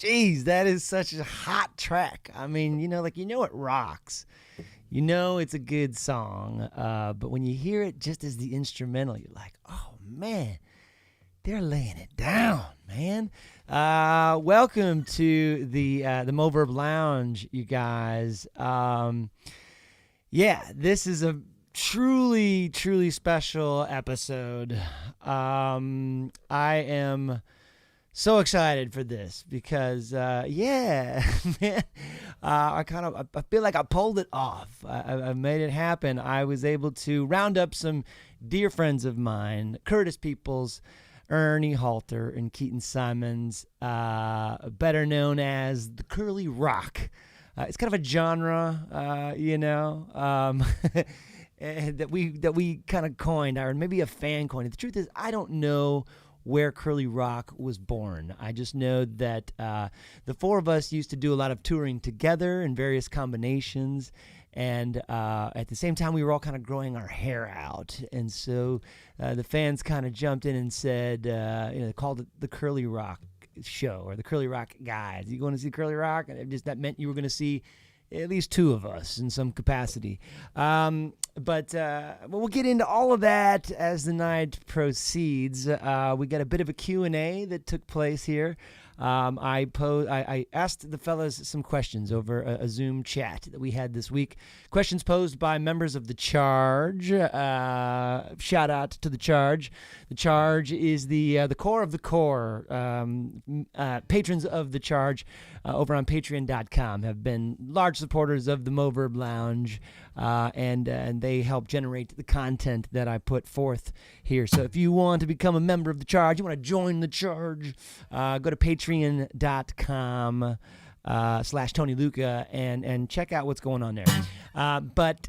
Jeez, that is such a hot track. I mean, it rocks. It's a good song. But when you hear it just as the instrumental, you're like, oh, man, they're laying it down, man. Welcome to the Moverb Lounge, you guys. This is a truly, truly special episode. I am so excited for this because, man, I feel like I pulled it off. I made it happen. I was able to round up some dear friends of mine, Curtis Peoples, Ernie Halter, and Keaton Simons, better known as the Curly Rock. It's kind of a genre, that we kind of coined, or maybe a fan coined. The truth is, I don't know where Curly Rock was born. I just know that the four of us used to do a lot of touring together in various combinations, and at the same time we were all kind of growing our hair out, and so the fans kind of jumped in and said, they called it the Curly Rock Show or the Curly Rock Guys. You going to see Curly Rock? And that meant you were going to see at least two of us in some capacity. But we'll get into all of that as the night proceeds. We got a bit of a Q&A that took place here. I asked the fellas some questions over a Zoom chat that we had this week. Questions posed by members of The Charge. Shout out to The Charge. The Charge is the core of the core. Patrons of The Charge over on patreon.com have been large supporters of the Moverb Lounge, and they help generate the content that I put forth here. So if you want to become a member of The Charge, you want to join The Charge, go to patreon.com /Tony Luca and check out what's going on there. But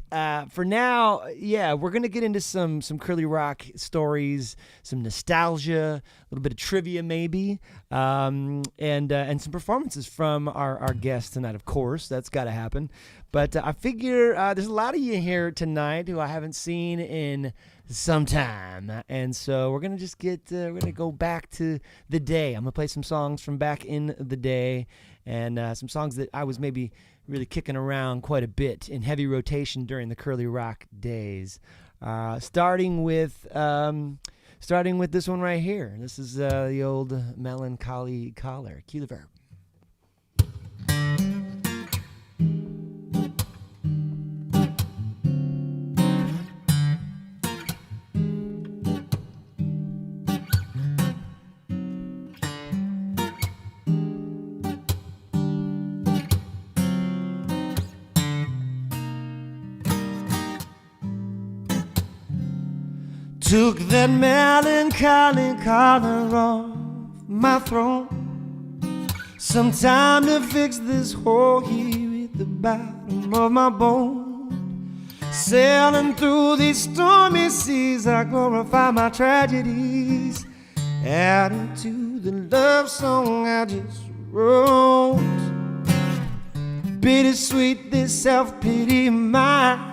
for now, we're going to get into some Curly Rock stories, some nostalgia, a little bit of trivia maybe, and some performances from our guests tonight, of course. That's got to happen. But I figure there's a lot of you here tonight who I haven't seen in some time. And so we're going to just we're going to go back to the day. I'm going to play some songs from back in the day and some songs that I was maybe really kicking around quite a bit in heavy rotation during the Curly Rock days. Starting with this one right here. This is the old Melancholy Collar. Cue the verb. Took that melancholy collar off my throat. Some time to fix this hole here at the bottom of my bone. Sailing through these stormy seas, I glorify my tragedies. Adding to the love song I just wrote. Bittersweet, this self-pity mine.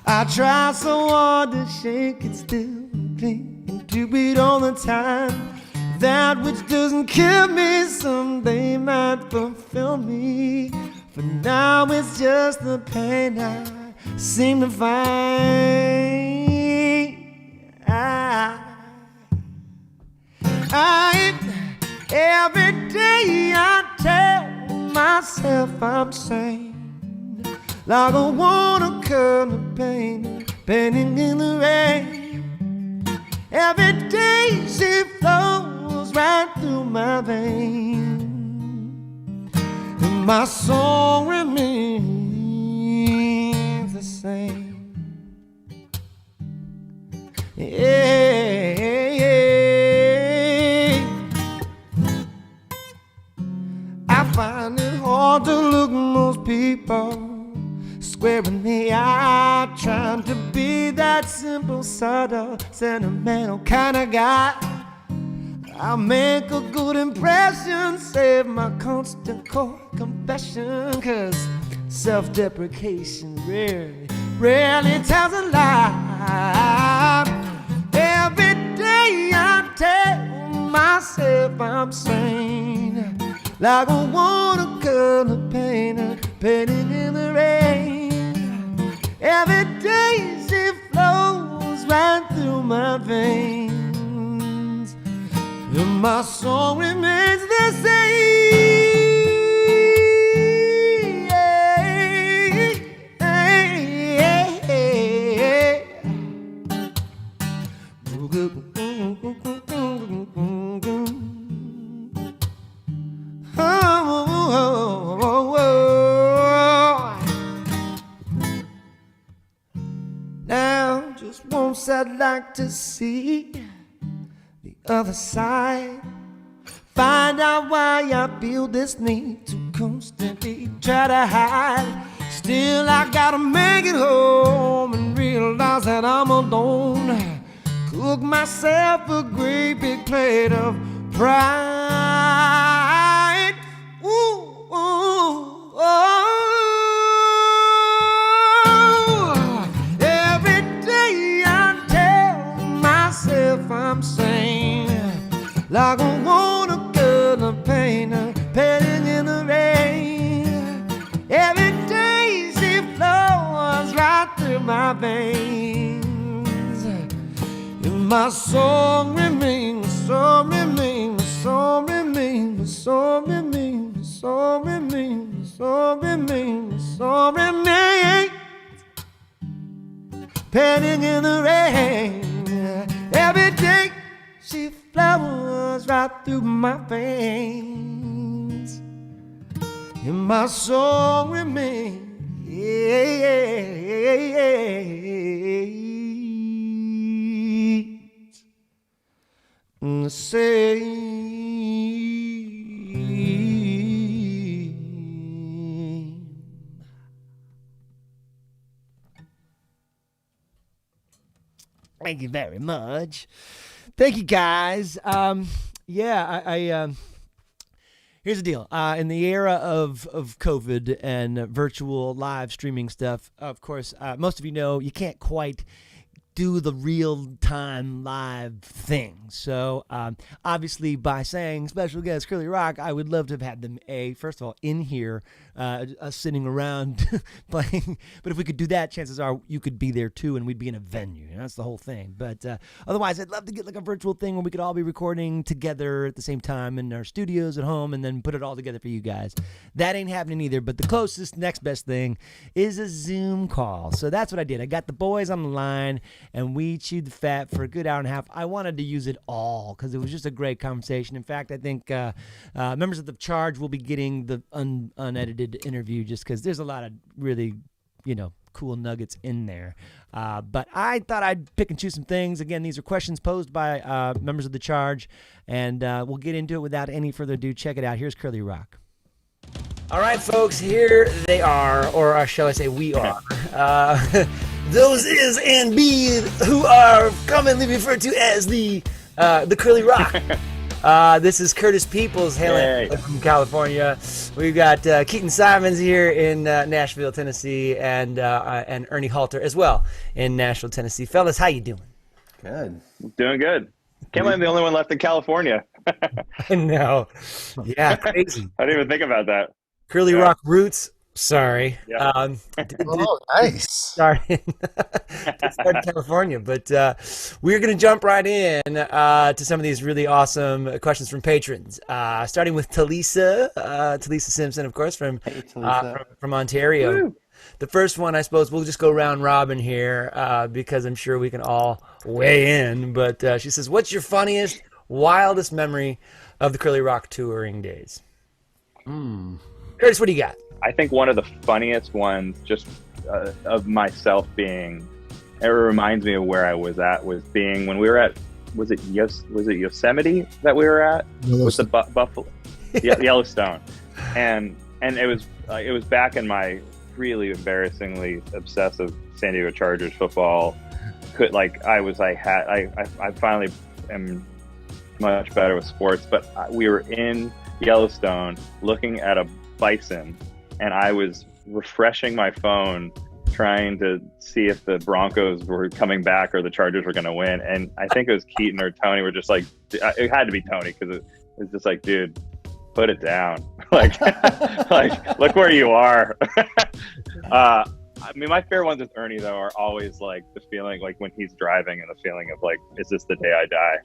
I try so hard to shake it, still cling to it all the time. That which doesn't kill me someday might fulfill me. For now it's just the pain I seem to find. Every day I tell myself I'm sane, like a watercolor painter painting in the rain. Every day she flows right through my veins, and my song remains the same. I find it hard to look most people square in the eye, trying to be that simple, subtle, sentimental kind of guy. I'll make a good impression, save my constant core confession, 'cause self-deprecation rarely tells a lie. Every day I tell myself I'm sane, like a watercolor painter painting in the rain. Every day she flows right through my veins, and my song remains the same. Now, just once I'd like to see the other side, find out why I feel this need to constantly try to hide. Still, I gotta make it home and realize that I'm alone. Cook myself a great big plate of pride. Ooh, ooh, oh. Every day I tell myself I'm sane, like a watercolor painter painting in the rain. Every day she flows right through my veins, and my song remains, song remains, song remains, song remains, song remains, song remains, song remains, painting in the rain. Every day she flows right through my veins, and my song remains the same. Thank you very much. Thank you, guys. Here's the deal. In the era of COVID and virtual live streaming stuff, of course, most of you know you can't quite do the real-time live thing. So, obviously, by saying special guest Curly Rock, I would love to have had them, first of all, in here, us sitting around playing. But if we could do that, chances are you could be there, too, and we'd be in a venue. You know, that's the whole thing. But otherwise, I'd love to get like a virtual thing where we could all be recording together at the same time in our studios at home and then put it all together for you guys. That ain't happening either. But the closest, next best thing is a Zoom call. So that's what I did. I got the boys on the line, and we chewed the fat for a good hour and a half. I wanted to use it all because it was just a great conversation. In fact, I think members of the Charge will be getting the unedited interview just because there's a lot of really, cool nuggets in there. But I thought I'd pick and choose some things. Again, these are questions posed by members of the Charge, and we'll get into it without any further ado. Check it out. Here's Curly Rock. All right, folks, here they are, or shall I say we are. Those is and be who are commonly referred to as the Curly Rock. This is Curtis Peoples hailing from California. We've got Keaton Simons here in Nashville, Tennessee, and Ernie Halter as well in Nashville, Tennessee. Fellas, how you doing? Good. Doing good. Can't believe I'm the only one left in California. I know. Yeah, crazy. I didn't even think about that. Curly Rock roots. Sorry. Yeah. Nice. Start in California, but we're going to jump right in to some of these really awesome questions from patrons. Starting with Talisa Simpson, of course, from Ontario. Woo. The first one, I suppose, we'll just go round robin here because I'm sure we can all weigh in. But she says, "What's your funniest, wildest memory of the Curly Rock touring days?" Curtis, what do you got? I think one of the funniest ones, just of myself being, it reminds me of where I was at, was being when we were at, was it Yosemite that we were at? Was the Buffalo, Yellowstone, and it was back in my really embarrassingly obsessive San Diego Chargers football. I finally am much better with sports, but we were in Yellowstone looking at a bison, and I was refreshing my phone trying to see if the Broncos were coming back or the Chargers were going to win. And I think it was Keaton or Tony were just like, it had to be Tony, because it was just like, dude, put it down. like, like, look where you are. I mean, my favorite ones with Ernie, though, are always like the feeling, like when he's driving, and the feeling of like, is this the day I die?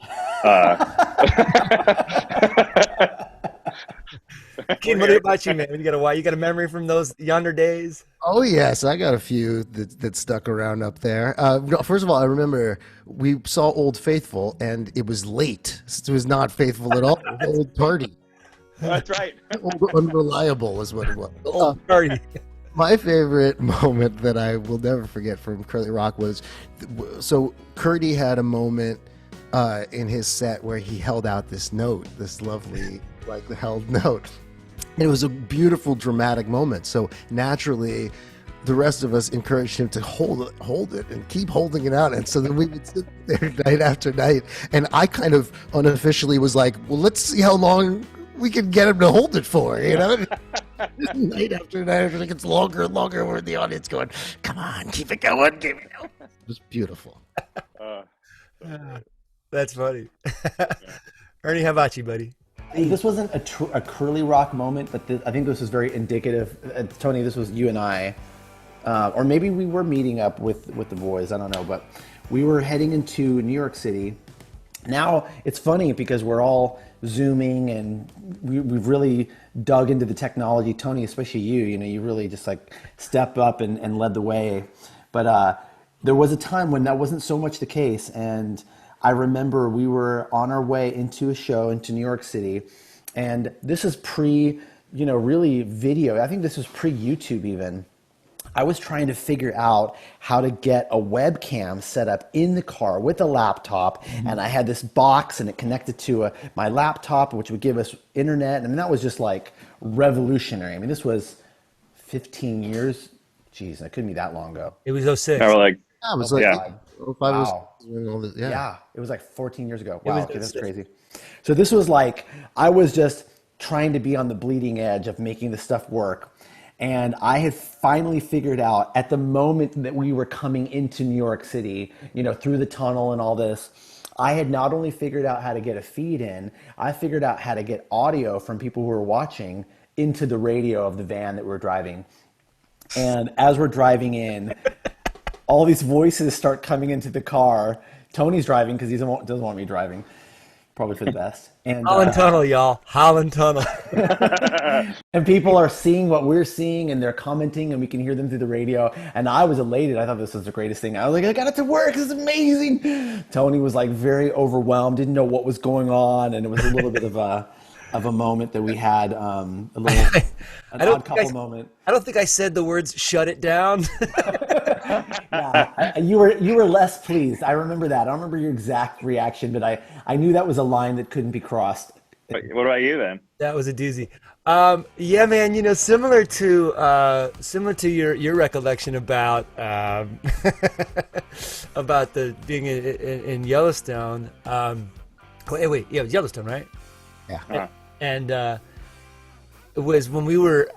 Keaton, what about you, man? You got a memory from those yonder days? Oh yes, I got a few that stuck around up there. First of all, I remember we saw Old Faithful, and it was late. It was not faithful at all. Old Party. That's right. Old Unreliable is what it was. Old Party. My favorite moment that I will never forget from Curly Rock was, so Curdy had a moment in his set where he held out this note, this lovely, like the held note. And it was a beautiful, dramatic moment. So naturally, the rest of us encouraged him to hold it and keep holding it out. And so then we would sit there night after night. And I kind of unofficially was like, well, let's see how long we can get him to hold it for, you know? Night after night, it gets longer and longer. We're in the audience going, come on, keep it going, keep it going. It was beautiful. That's funny. Ernie, how about you, buddy? This wasn't a Curly Rock moment, but I think this was very indicative. Tony, this was you and I, or maybe we were meeting up with the boys, I don't know, but we were heading into New York City. Now, it's funny because we're all Zooming, and we've really dug into the technology. Tony, especially you really just like stepped up and led the way. But there was a time when that wasn't so much the case, and I remember we were on our way into a show into New York City, and this is really video. I think this was pre-YouTube even. I was trying to figure out how to get a webcam set up in the car with a laptop, and I had this box, and it connected to my laptop, which would give us internet. I mean, that was just like revolutionary. I mean, this was 15 years. Jeez, that couldn't be that long ago. It was 06. I was like, Yeah, it was Wow. Yeah, it was like 14 years ago. Wow, okay, that's crazy. So this was like, I was just trying to be on the bleeding edge of making this stuff work. And I had finally figured out at the moment that we were coming into New York City, through the tunnel and all this, I had not only figured out how to get a feed in, I figured out how to get audio from people who were watching into the radio of the van that we're driving. And as we're driving in, all these voices start coming into the car. Tony's driving because he doesn't want me driving. Probably for the best. And Holland Tunnel, y'all. Holland Tunnel. And people are seeing what we're seeing, and they're commenting, and we can hear them through the radio. And I was elated. I thought this was the greatest thing. I was like, I got it to work. This is amazing. Tony was like very overwhelmed, didn't know what was going on, and it was a little bit of a moment that we had, an odd couple moment. I don't think I said the words "shut it down." Yeah, you were less pleased. I remember that. I don't remember your exact reaction, but I knew that was a line that couldn't be crossed. what about you then? That was a doozy. Yeah, man. Similar to your recollection about about the being in Yellowstone. Wait, yeah, it was Yellowstone, right? Yeah. And it was when we were.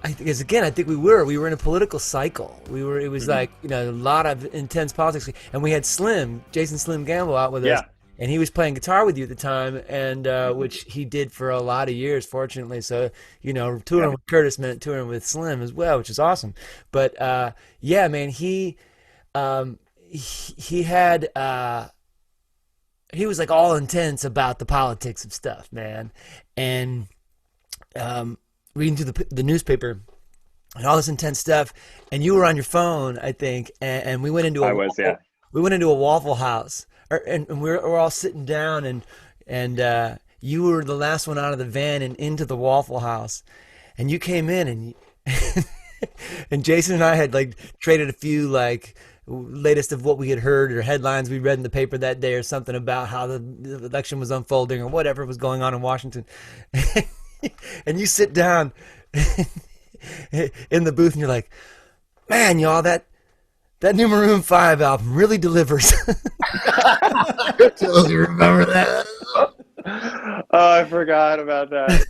I think we were in a political cycle. It was like, a lot of intense politics, and we had Jason Slim Gamble out with us, and he was playing guitar with you at the time, and which he did for a lot of years, fortunately. So, touring with Curtis meant touring with Slim as well, which is awesome. But yeah, man, he had he was like all intense about the politics of stuff, man, and reading through the newspaper and all this intense stuff, and you were on your phone, I think, and we went into we went into a Waffle House, and we're all sitting down, and you were the last one out of the van and into the Waffle House, and you came in, and and Jason and I had like traded a few like latest of what we had heard or headlines we read in the paper that day or something about how the election was unfolding or whatever was going on in Washington. And you sit down in the booth and you're like, man, y'all, that new Maroon 5 album really delivers. I totally remember that. Oh, I forgot about that.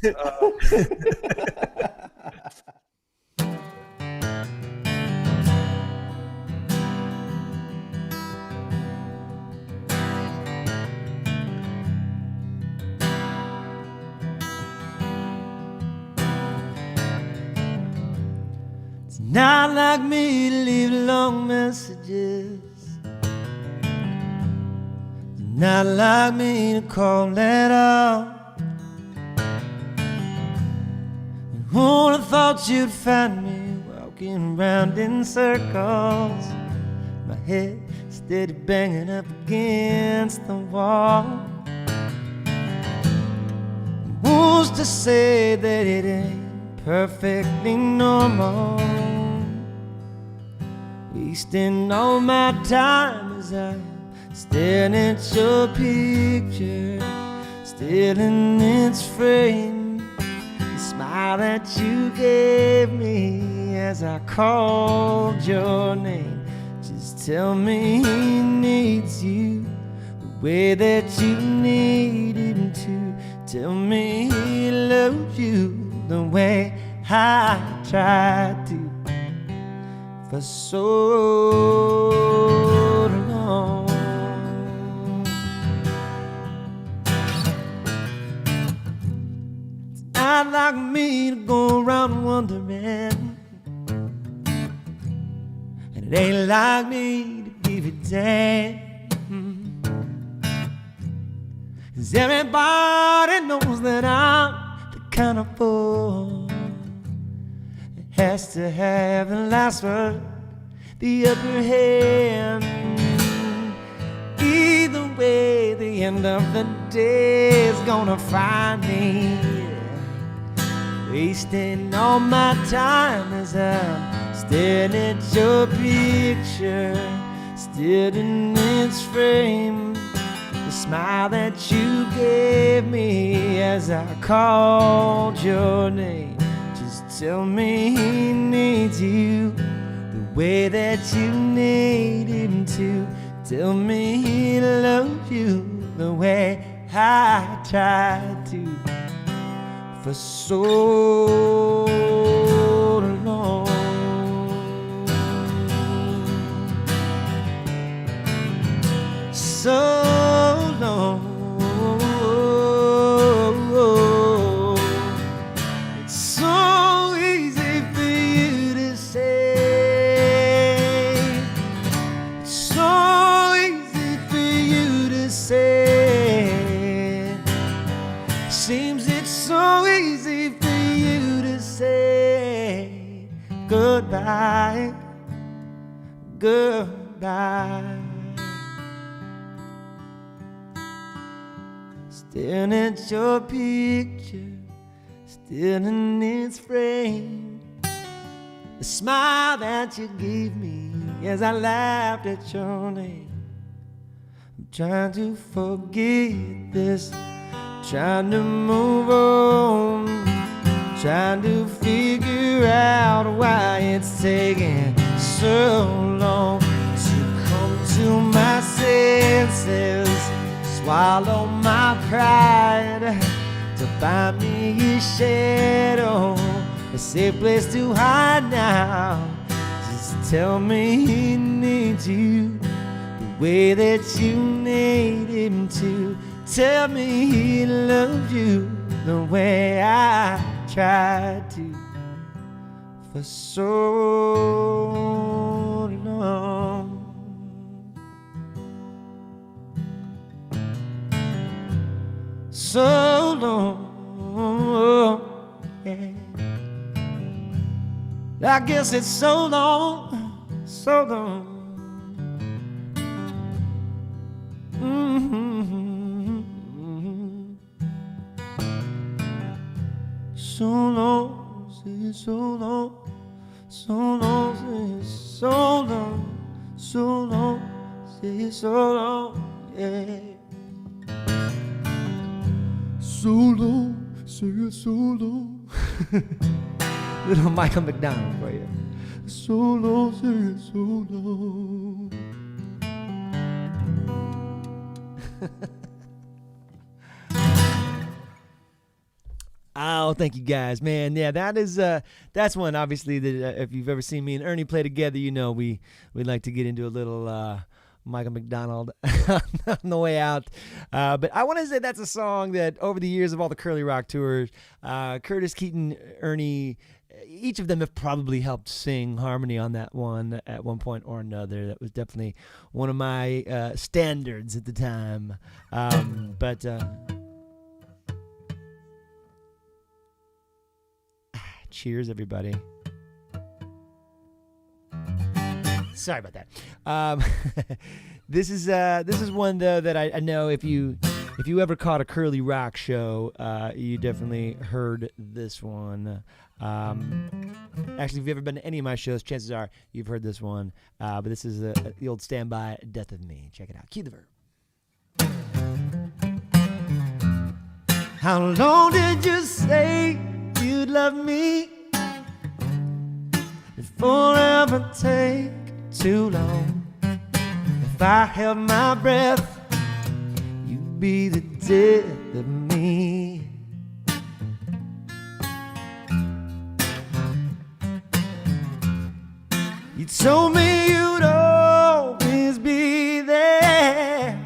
It's not like me to leave long messages. It's not like me to call at all. And who'd have thought you'd find me walking around in circles, my head steady banging up against the wall. Who's to say that it ain't perfectly normal? Wasting all my time as I'm staring at your picture, still in its frame. The smile that you gave me as I called your name. Just tell me he needs you the way that you need him to. Tell me he loves you the way I tried to for so long. It's not like me to go around wondering, and it ain't like me to give a damn. 'Cause everybody knows that I'm the kind of fool that has to have the last word, the upper hand. Either way, the end of the day is gonna find me wasting all my time as I'm staring at your picture, still in its frame. The smile that you gave me as I called your name. Just tell me he needs you the way that you need him to. Tell me he loves you the way I tried to for so long. So long. It's so easy for you to say. It's so easy for you to say. Seems it's so easy for you to say goodbye, goodbye. Staring at your picture, still in its frame. The smile that you gave me as I laughed at your name. I'm trying to forget this, trying to move on, trying to figure out why it's taking so long to come to my senses. Swallow my pride to find me a shadow, a safe place to hide now. Just tell me he needs you the way that you need him to. Tell me he loves you the way I tried to for so long. So long, yeah. I guess it's so long, so long. So long, say so long, so long, say so long, so long, say so long, yeah. So long, say it so long. Little Michael McDonald for you. So long, say it so long. Oh, thank you guys, man. Yeah, that's one obviously that if you've ever seen me and Ernie play together, you know we like to get into a little Michael McDonald on the way out. But I want to say that's a song that over the years of all the Curly Rock tours, Curtis Keaton, Ernie, each of them have probably helped sing harmony on that one at one point or another. That was definitely one of my standards at the time. Cheers, everybody. Sorry about that. This is one though that I know if you ever caught a Curly Rock show, you definitely heard this one. Actually, if you've ever been to any of my shows, chances are you've heard this one. But this is the old standby, "Death of Me." Check it out. Cue the verb. How long did you say you'd love me? Did forever take too long? If I held my breath, you'd be the death of me. You told me you'd always be there.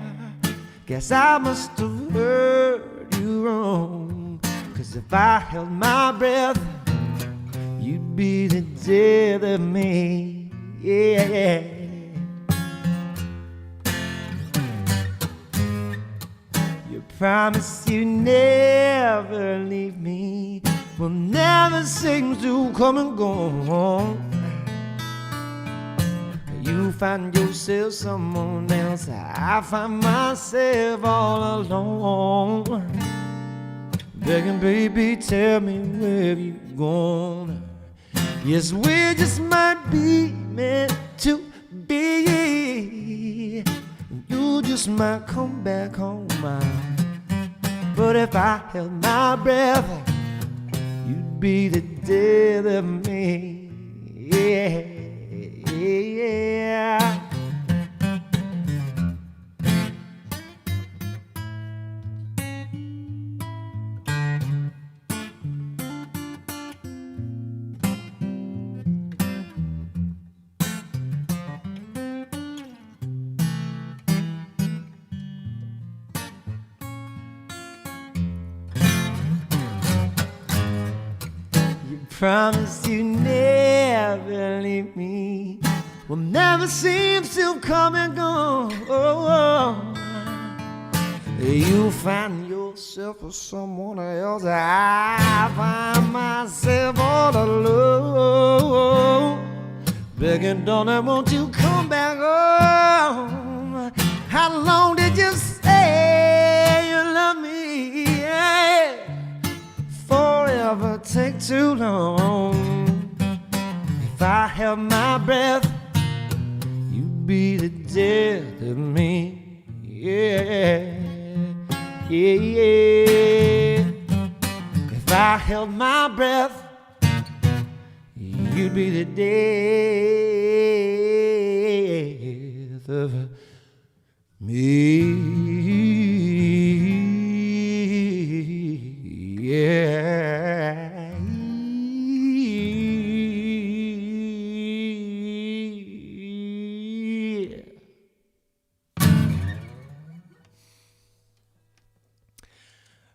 Guess I must have heard you wrong. 'Cause if I held my breath, you'd be the death of me. Yeah. You promised you'd never leave me. Well, never seems to come and go. You find yourself someone else, I find myself all alone. Begging, baby, tell me where you gone. Yes, we just might be meant to be. You just might come back home. But if I held my breath, you'd be the death of me. Yeah. Promise you never leave me. Well, never seems to come and go. You find yourself with someone else, I find myself all alone. Begging, darling, won't you come back home? How long did you say you love me? Yeah. Forever take too long. If I held my breath, you'd be the death of me. Yeah, yeah, yeah. If I held my breath, you'd be the death of me. Yeah.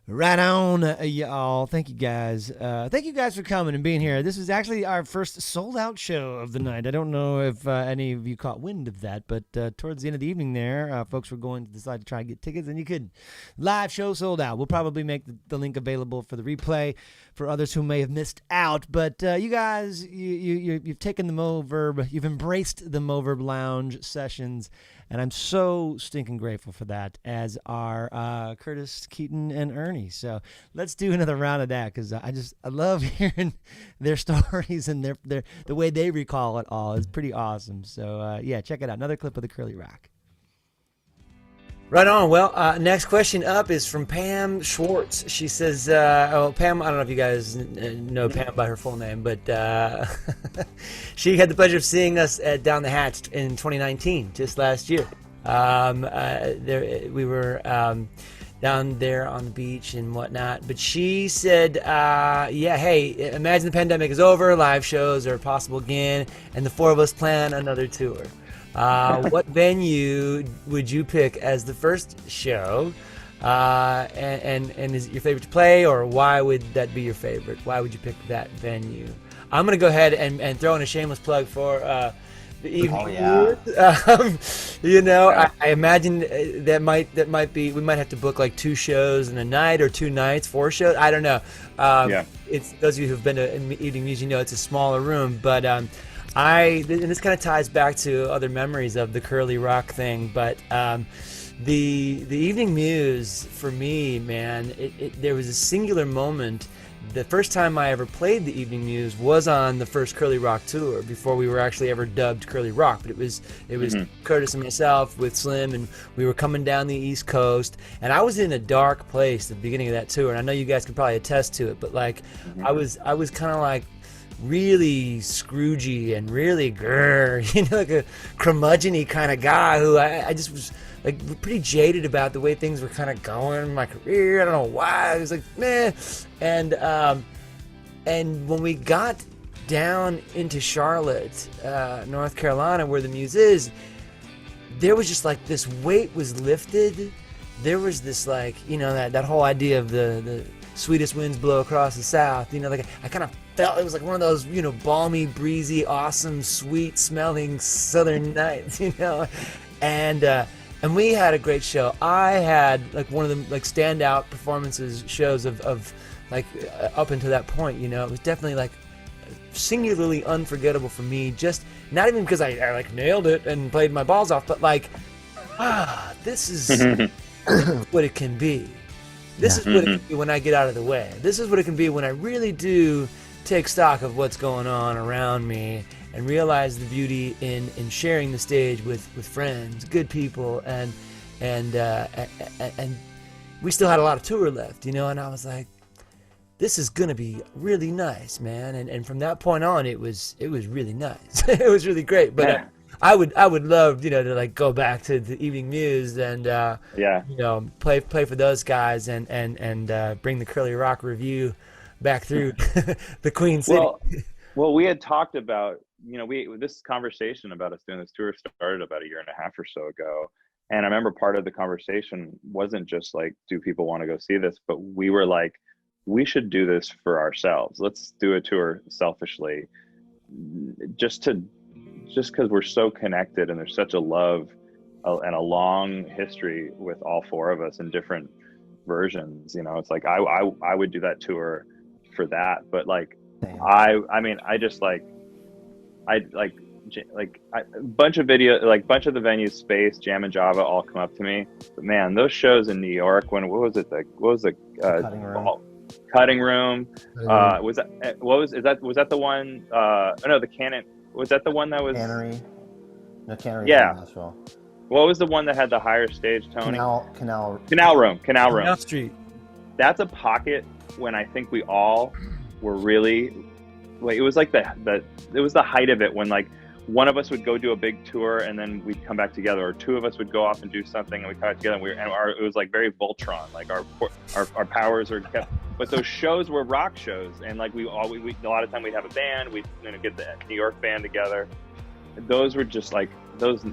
Right on, y'all. Thank you guys. Thank you guys for coming and being here. This is actually our first sold-out show of the night. I don't know if any of you caught wind of that, but towards the end of the evening there, folks were going to decide to try and get tickets, and you couldn't. Live show sold out. We'll probably make the link available for the replay for others who may have missed out. But you guys, you've taken the Mo-Verb, you've embraced the Mo-Verb Lounge sessions, and I'm so stinking grateful for that, as are Curtis, Keaton, and Ernie. So let's do another round of that, because I love hearing their stories and the way they recall it all. It's pretty awesome. So yeah, check it out. Another clip of the Curly Rock. Right on. Well, next question up is from Pam Schwartz. She says, Pam, I don't know if you guys know Pam by her full name, but she had the pleasure of seeing us at Down the Hatch in 2019, just last year. We were down there on the beach and whatnot, but she said, hey, imagine the pandemic is over, live shows are possible again, and the four of us plan another tour. What venue would you pick as the first show? And is it your favorite to play, or why would that be your favorite? Why would you pick that venue? I'm gonna go ahead and throw in a shameless plug for the evening. Oh, yeah. You know, Yeah. I imagine that might be, we might have to book like 2 shows in a night, or 2 nights, 4 shows. I don't know. Yeah. It's those of you who've been to evening music, you know it's a smaller room, but and this kind of ties back to other memories of the Curly Rock thing, but the evening muse for me, man, there was a singular moment. The first time I ever played the evening muse was on the first Curly Rock tour, before we were actually ever dubbed Curly Rock. But it was Curtis and myself with Slim, and we were coming down the East Coast, and I was in a dark place at the beginning of that tour, and I know you guys can probably attest to it, but like I was kind of like really Scroogey and really like a curmudgeon-y kind of guy who I just was like pretty jaded about the way things were kind of going in my career. I don't know why. I was like, meh. And when we got down into Charlotte, North Carolina, where the Muse is, there was just like this weight was lifted. There was this like, you know, that whole idea of the sweetest winds blow across the South. You know, like I kind of felt it was like one of those, you know, balmy, breezy, awesome, sweet smelling Southern nights, you know, and we had a great show. I had like one of the like standout shows of like up until that point, you know. It was definitely like singularly unforgettable for me, just not even because I like nailed it and played my balls off, but like, this is what it can be. This is what it can be when I get out of the way. This is what it can be when I really do take stock of what's going on around me and realize the beauty in sharing the stage with friends, good people, and we still had a lot of tour left, you know, and I was like, this is gonna be really nice, man. And from that point on, it was really nice. It was really great. But I would love, you know, to like go back to the Evening Muse and you know, play for those guys and bring the Curly Rock Review back through the Queen City. Well, we had talked about, you know, this conversation about us doing this tour started about 1.5 years or so ago. And I remember part of the conversation wasn't just like, do people want to go see this? But we were like, we should do this for ourselves. Let's do a tour selfishly, just because we're so connected and there's such a love and a long history with all 4 of us in different versions. You know, it's like I would do that tour for that. But like, I mean, I just like, a bunch of bunch of the venues, Space, Jam and Java, all come up to me. But man, those shows in New York, what was the Cutting Room? Was that the one? No, the Cannon. Was that the one that was Cannery? No, Cannery. Yeah. In Nashville. What was the one that had the higher stage, Tony? Canal Room. Canal Street. That's a pocket when I think we all were really like, it was like it was the height of it when like one of us would go do a big tour and then we'd come back together, or 2 of us would go off and do something and we'd come back together, and it was like very Voltron, like our powers are kept. But those shows were rock shows, and like we a lot of time we'd have a band, we'd, you know, get the New York band together. Those were just like those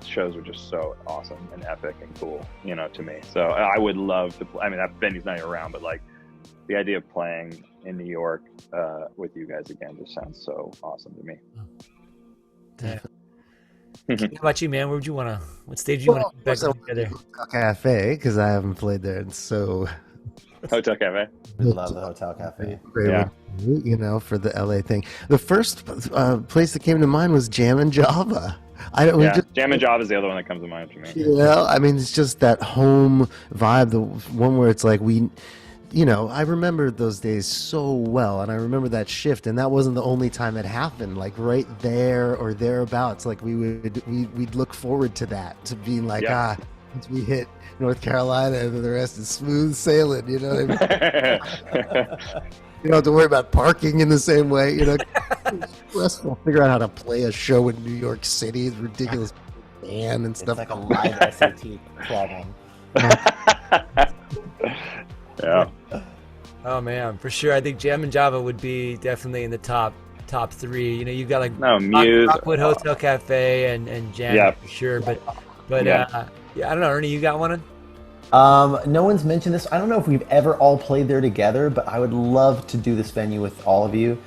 shows were just so awesome and epic and cool, you know, to me. So I would love to I mean, that venue's not even around, but like the idea of playing in New York with you guys again just sounds so awesome to me. Yeah. How about you, man? What stage do you want to back together? Hotel Cafe, because I haven't played there, and so Hotel Cafe. We love the Hotel Cafe. Yeah. You know, for the LA thing. The first place that came to mind was Jam and Java. Jam and Java is the other one that comes to mind for me. You know, I mean, it's just that home vibe, the one where it's like you know, I remember those days so well, and I remember that shift, and that wasn't the only time it happened. Like right there or thereabouts, like we'd look forward to that, to being like, once we hit North Carolina, and the rest is smooth sailing. You know what I mean? You don't have to worry about parking in the same way. You know, it's stressful. Figure out how to play a show in New York City. It's ridiculous band and stuff. It's like a live SAT problem. Yeah. Oh man, for sure. I think Jam and Java would be definitely in the top 3. You know, you've got like Muse, Rockwood Hotel Cafe and Jam for sure. But I don't know, Ernie, you got one? No one's mentioned this. I don't know if we've ever all played there together, but I would love to do this venue with all of you.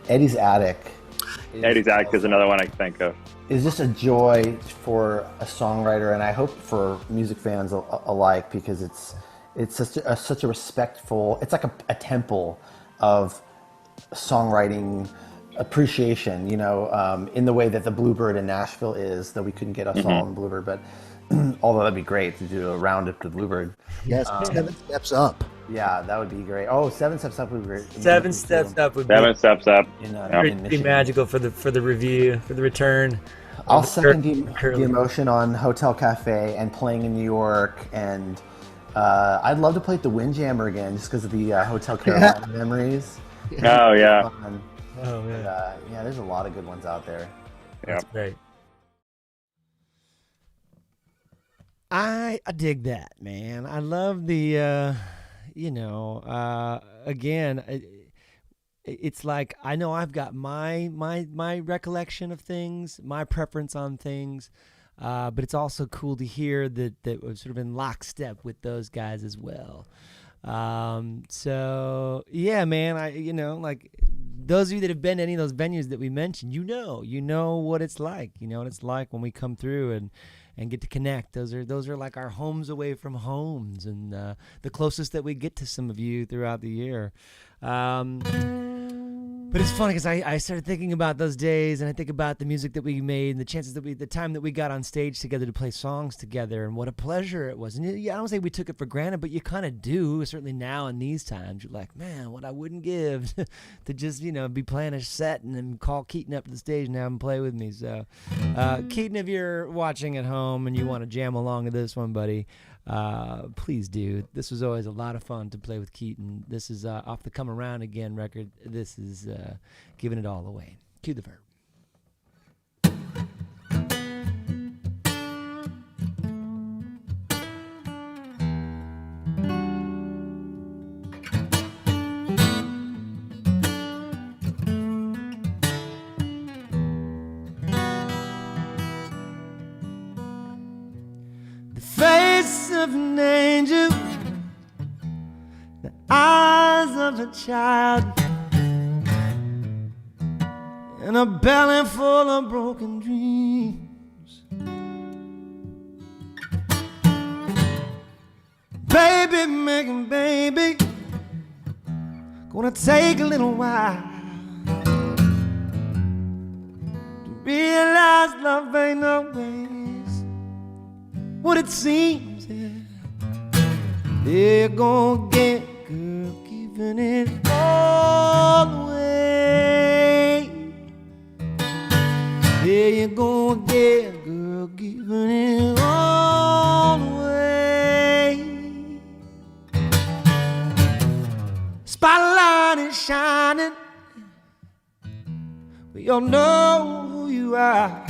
Eddie's Attic. Eddie's Attic is another one I can think of. Is just a joy for a songwriter, and I hope for music fans alike, because it's such a respectful. It's like a temple of songwriting appreciation, in the way that the Bluebird in Nashville is. Though we couldn't get us all in Bluebird, but although that'd be great to do a roundup to Bluebird. Yes, 7 Steps Up. Yeah, that would be great. Oh, 7 Steps Up would be great. 7 Steps Up would be 7 Steps Up. in pretty Michigan. magical for the review, for the return. I'll second the emotion on Hotel Cafe and playing in New York, and I'd love to play at the Windjammer again, just because of the Hotel Carolina memories. Oh, yeah. Oh man, Yeah, there's a lot of good ones out there. that's great. I dig that, man. I love the, again, it's like I know I've got my recollection of things, my preference on things, but it's also cool to hear that we're sort of in lockstep with those guys as well. So yeah, man, like those of you that have been to any of those venues that we mentioned, you know what it's like. You know what it's like when we come through and get to connect. Those are like our homes away from homes, and the closest that we get to some of you throughout the year. But it's funny because I started thinking about those days, and I think about the music that we made, and the time that we got on stage together to play songs together, and what a pleasure it was. And I don't say we took it for granted, but you kind of do. Certainly now in these times, you're like, man, what I wouldn't give to just be playing a set and then call Keaton up to the stage and have him play with me. So, Keaton, if you're watching at home and you want to jam along to this one, buddy, please do. This was always a lot of fun to play with Keaton. This is off the Come Around Again record. This is giving it all away. Cue the verb. The face of an angel, the eyes of a child, and a belly full of broken dreams. Baby making baby, gonna take a little while to realize love ain't always what it seems. They're gonna get girl giving it all away. Yeah, you're gonna get girl giving it all away. Spotlight is shining, we all know who you are,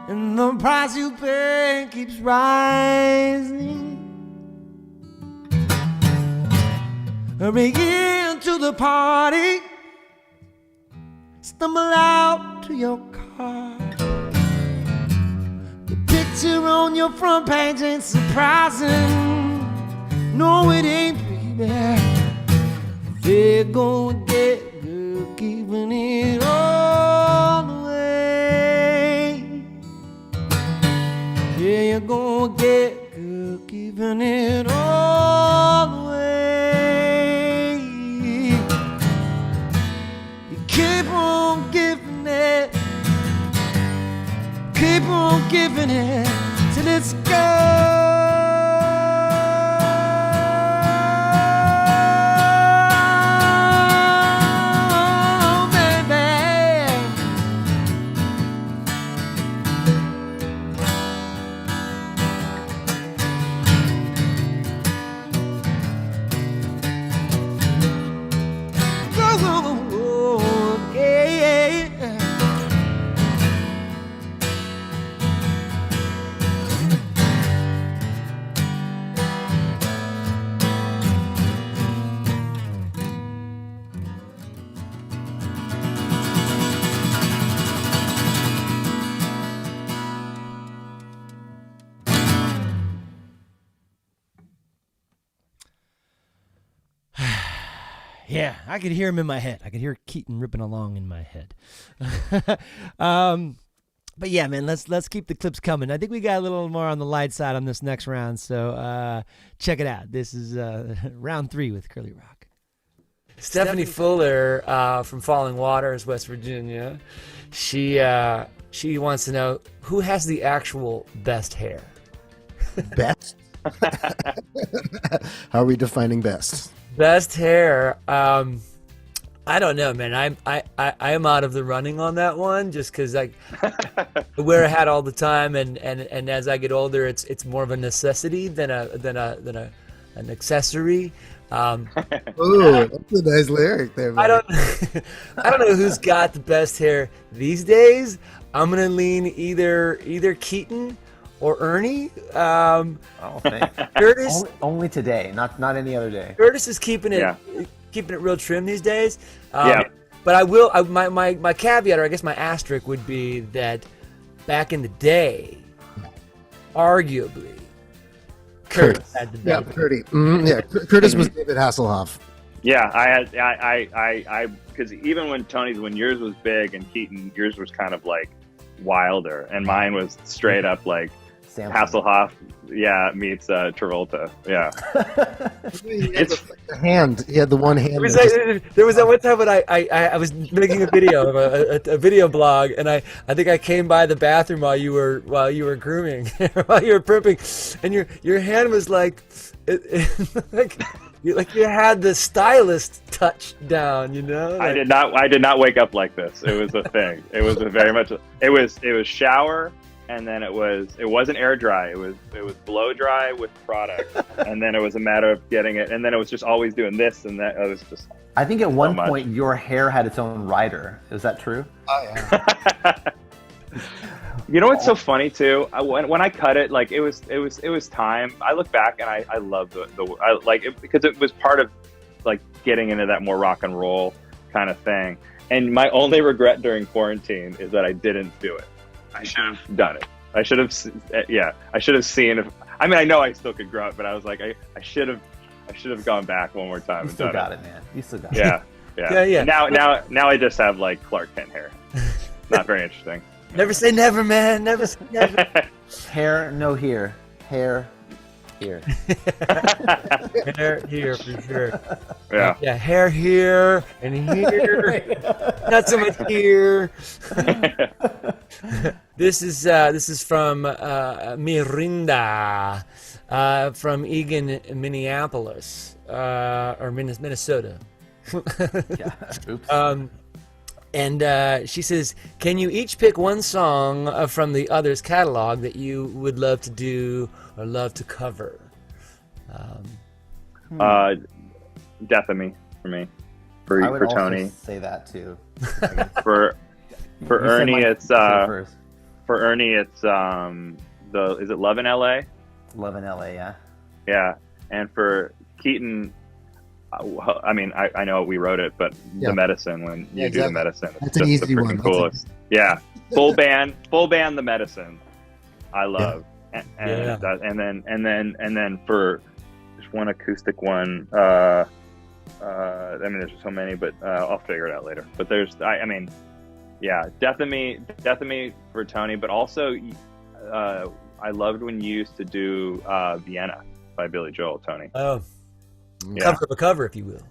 and the price you pay keeps rising. Hurry into the party, stumble out to your car. The picture on your front page ain't surprising. No, it ain't, baby. They're gonna get girl giving it all away. Yeah, you're gonna get girl giving it all away. You keep on giving it, keep on giving it till it's gone. Yeah, I could hear him in my head. I could hear Keaton ripping along in my head. But yeah, man, let's keep the clips coming. I think we got a little more on the light side on this next round, so check it out. This is round 3 with Curly Rock. Stephanie Fuller from Falling Waters, West Virginia. She wants to know who has the actual best hair. Best? How are we defining best? Best hair. I don't know, man. I am out of the running on that one, just because I wear a hat all the time, and as I get older, it's more of a necessity than an accessory. Ooh, that's a nice lyric there, man. I don't know who's got the best hair these days. I'm gonna lean either Keaton or Ernie. Curtis. Only today, not any other day. Curtis is keeping it real trim these days. Yeah. But my caveat, or I guess my asterisk, would be that back in the day, arguably, Curtis had the Yeah, best. Curtis. Yeah, Curtis was David Hasselhoff. Yeah, I because even when yours was big and Keaton, yours was kind of like wilder, and mine was straight up like Hasselhoff, meets Travolta. Yeah. It's the hand. He had the one hand. There was that one time when I was making a video of a video blog, and I think I came by the bathroom while you were grooming, while you were primping, and your hand was like like you had the stylist touch down, you know. Like, I did not wake up like this. It was a thing. It was it was shower. And then it wasn't air dry. It was blow dry with product, and then it was a matter of getting it. And then it was just always doing this and that. It was just. I think at one point your hair had its own rider. Is that true? Oh yeah. You know what's so funny too? When I cut it, like it was time. I look back and I love because it was part of like getting into that more rock and roll kind of thing. And my only regret during quarantine is that I didn't do it. I should have done it. I should have seen if. I mean, I know I still could grow it, but I was like, I should have gone back one more time. You still got it, man. You still got it. Yeah. Now I just have like Clark Kent hair. Not very interesting. never say never, man. Never say never. Hair, no here. Hair, here. Hair here for sure. Yeah. Yeah, hair here and here. Not so much here. This is from Mirinda, from Egan, Minneapolis, or Minnesota. Oops. And she says, "Can you each pick one song from the other's catalog that you would love to do or love to cover?" Death of Me for me. I would For also Tony. say that too. For You said Ernie, mine it's first. for Ernie, it's is it Love in L.A.? Love in LA, yeah. Yeah, and for Keaton, I mean, I know we wrote it, but Yeah. The Medicine, when you do The exactly. Medicine, it's That's an just the easy one. freaking coolest. Yeah, full band, The Medicine, I love, and then for just one acoustic one. I mean, there's so many, but I'll figure it out later. But I mean, yeah, Death of Me for Tony, but also I loved when you used to do Vienna by Billy Joel, Tony. Oh, Yeah. cover of a cover, if you will.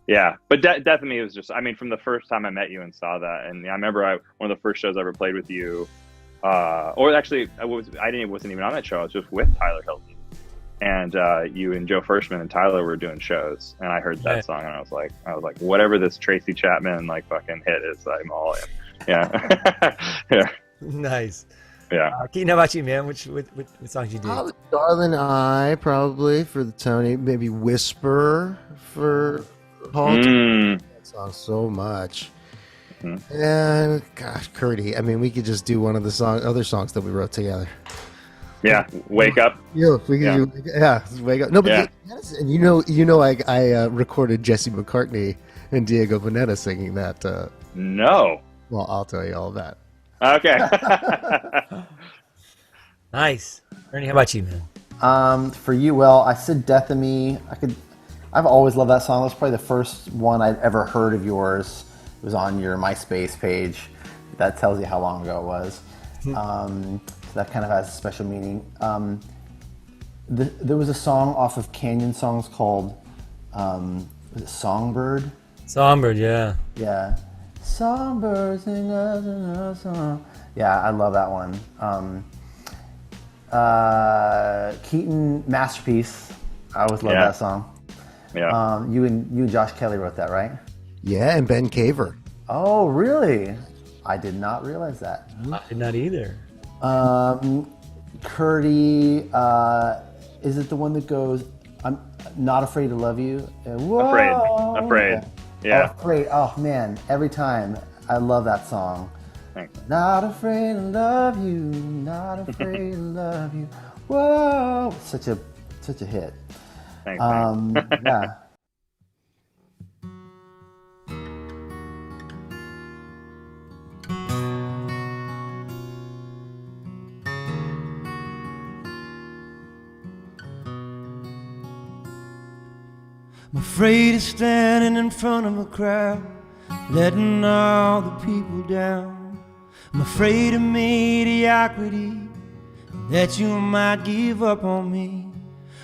Yeah. But Death of Me was just, I mean, from the first time I met you and saw that, and I remember one of the first shows I ever played with you, or actually, I wasn't even on that show. I was just with Tyler Hilton. And you and Joe Firstman and Tyler were doing shows, and I heard that song, and I was like, whatever this Tracy Chapman like fucking hit is, I'm all in. Yeah, yeah, Nice. yeah. Keaton, how about you, man? Which songs you do? Darling I, probably for the Tony. Maybe Whisper for Paul. Mm. That song so much. Mhm. And gosh, Curdy. I mean, we could just do one of the other songs that we wrote together. Yeah, Wake Up. Yeah, we can wake up. No, but and you know, I recorded Jesse McCartney and Diego Boneta singing that. No. Well, I'll tell you all that. Okay. Nice. Ernie, how about you, man? For you, well, I said Death of Me. I've always loved that song. It was probably the first one I'd ever heard of yours. It was on your MySpace page. That tells you how long ago it was. So that kind of has a special meaning. There was a song off of Canyon Songs called, was it Songbird? Songbird, yeah. Yeah. Songbird sing a song. Yeah, I love that one. Keaton, Masterpiece. I always love that song. Yeah. You and Josh Kelly wrote that, right? Yeah, and Ben Caver. Oh, really? I did not realize that. I did not either. Curdy, is it the one that goes, I'm not afraid to love you? Whoa. Afraid. Yeah. Oh, Afraid. Oh, man. Every time. I love that song. Thanks. Not afraid to love you. Not afraid to love you. Whoa. Such a hit. Thanks. Yeah. I'm afraid of standing in front of a crowd, letting all the people down. I'm afraid of mediocrity, that you might give up on me.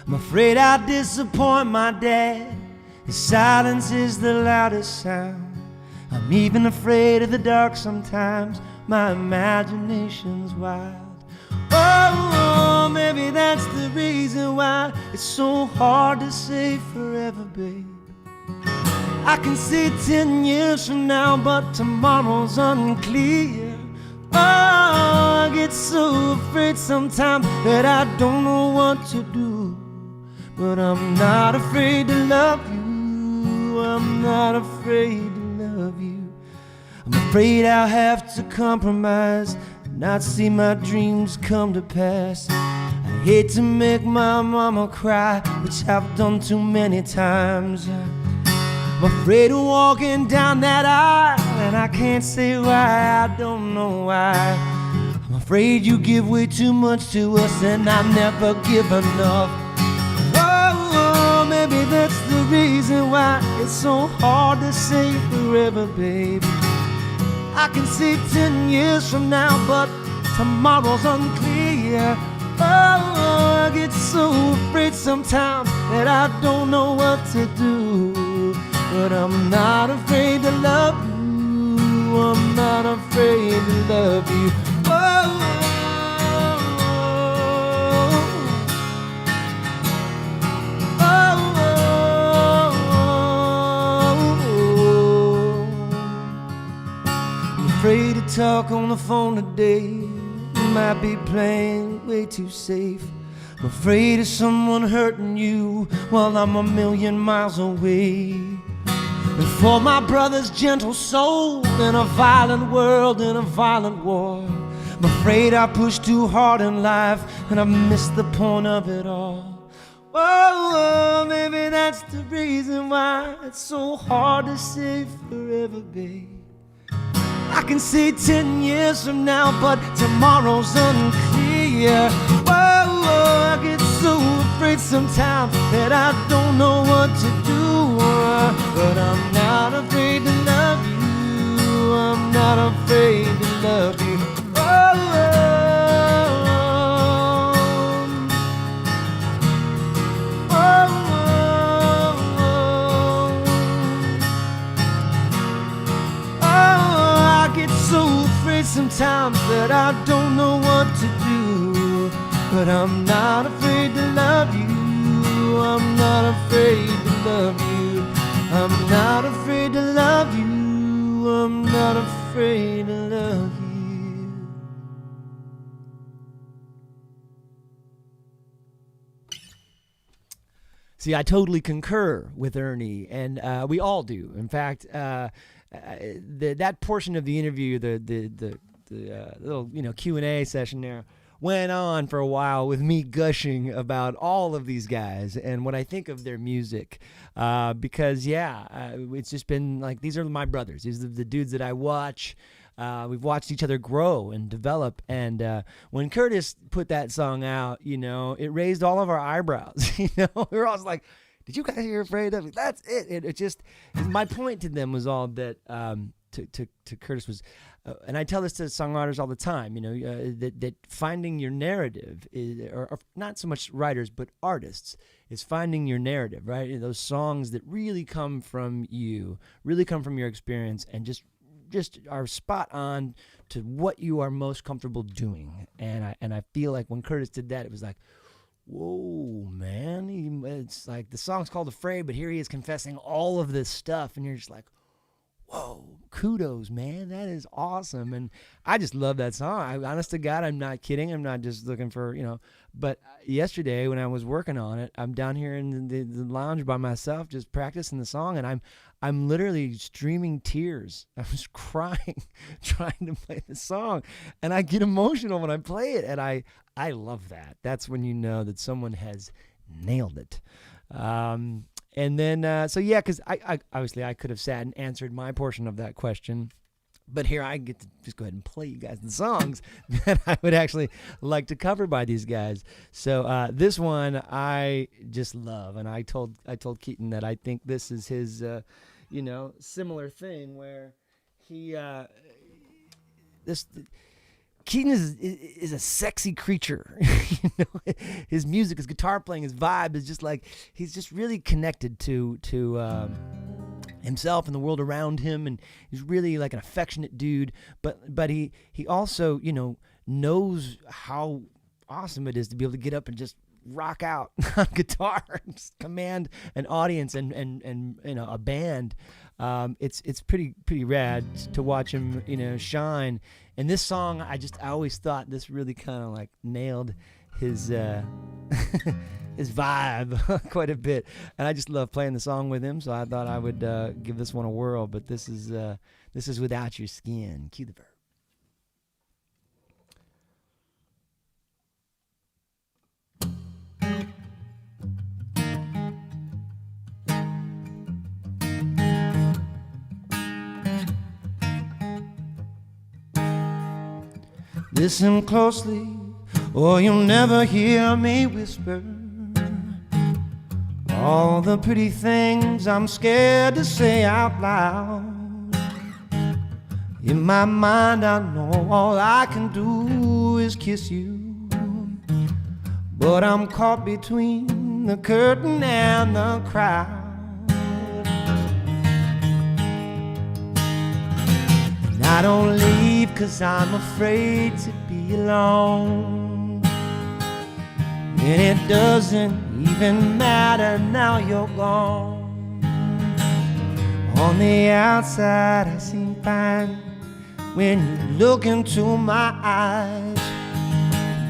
I'm afraid I'll disappoint my dad. His silence is the loudest sound. I'm even afraid of the dark sometimes. My imagination's wild. Oh, maybe that's the reason why it's so hard to say forever, babe. I can see 10 years from now, but tomorrow's unclear. Oh, I get so afraid sometimes that I don't know what to do. But I'm not afraid to love you. I'm not afraid to love you. I'm afraid I'll have to compromise, not see my dreams come to pass. I hate to make my mama cry, which I've done too many times. I'm afraid of walking down that aisle, and I can't say why, I don't know why. I'm afraid you give way too much to us, and I never give enough. Oh, maybe that's the reason why it's so hard to say forever, baby. I can see 10 years from now, but tomorrow's unclear. Oh, I get so afraid sometimes that I don't know what to do. But I'm not afraid to love you. I'm not afraid to love you. Oh, afraid to talk on the phone today. Might be playing way too safe. I'm afraid of someone hurting you while I'm a million miles away. And for my brother's gentle soul in a violent world, in a violent war, I'm afraid I pushed too hard in life and I've missed the point of it all. Oh, maybe that's the reason why it's so hard to say forever, babe. I can see 10 years from now, but tomorrow's unclear. Whoa, I get so afraid sometimes that I don't know what to do. But I'm not afraid to love you. I'm not afraid to love you. Sometimes that I don't know what to do. But I'm not afraid to love you. I'm not afraid to love you. I'm not afraid to love you. I'm not afraid to love you. See, I totally concur with Ernie, and we all do. In fact, that portion of the interview, the little Q&A session there, went on for a while with me gushing about all of these guys and what I think of their music, because it's just been like, these are my brothers. These are the dudes that I watch. We've watched each other grow and develop, and when Curtis put that song out, it raised all of our eyebrows. We were all like, did you guys hear Afraid of? That's it. It just, my point to them was all that, to Curtis was, and I tell this to songwriters all the time, that finding your narrative is, or not so much writers, but artists, is finding your narrative, right? Those songs that really come from you, really come from your experience, and just are spot on to what you are most comfortable doing. And I feel like when Curtis did that, it was like, whoa, man. It's like the song's called Afraid, but here he is confessing all of this stuff, and you're just like, whoa, kudos, man. That is awesome. And I just love that song. Honest to God, I'm not kidding. I'm not just looking for, but yesterday when I was working on it, I'm down here in the lounge by myself, just practicing the song, and I'm literally streaming tears. I was crying trying to play the song, and I get emotional when I play it, and I love that. That's when you know that someone has nailed it. And then, because I obviously I could have sat and answered my portion of that question, but here I get to just go ahead and play you guys the songs that I would actually like to cover by these guys. So this one I just love, and I told Keaton that I think this is his, similar thing where he Keaton is a sexy creature. His music, his guitar playing, his vibe is just like, he's just really connected to himself and the world around him, and he's really like an affectionate dude. But he also knows how awesome it is to be able to get up and just rock out on guitar and just command an audience and a band. It's pretty rad to watch him shine. And this song, I always thought this really kind of like nailed his his vibe quite a bit, and I just love playing the song with him. So I thought I would give this one a whirl. But this is Without Your Skin. Cue the verb. Listen closely, or you'll never hear me whisper all the pretty things I'm scared to say out loud. In my mind, I know all I can do is kiss you, but I'm caught between the curtain and the crowd. I don't leave 'cause I'm afraid to be alone, and it doesn't even matter now you're gone. On the outside I seem fine when you look into my eyes.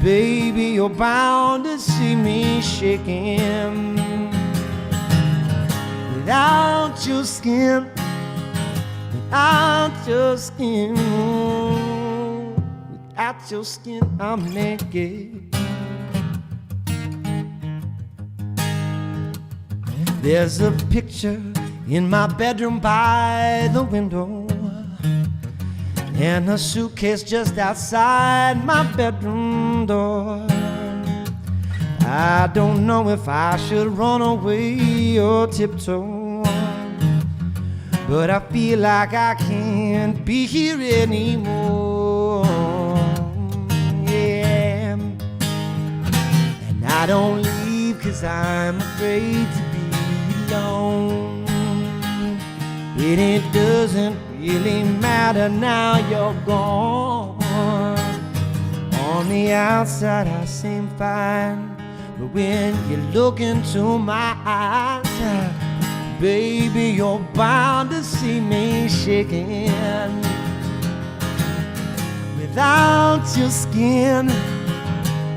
Baby, you're bound to see me shaking without your skin. Without your skin, without your skin, I'm naked. There's a picture in my bedroom by the window, and a suitcase just outside my bedroom door. I don't know if I should run away or tiptoe, but I feel like I can't be here anymore. Yeah. And I don't leave 'cause I'm afraid to be alone. And it doesn't really matter now you're gone. On the outside I seem fine, but when you look into my eyes, baby, you're bound to see me shaking without your skin,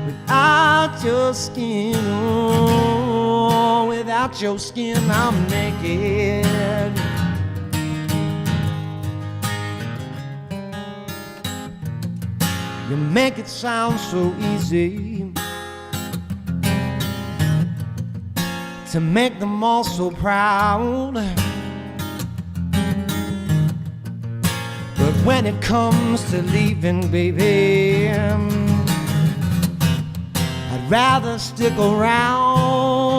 without your skin, oh, without your skin, I'm naked. You make it sound so easy to make them all so proud, but when it comes to leaving, baby, I'd rather stick around.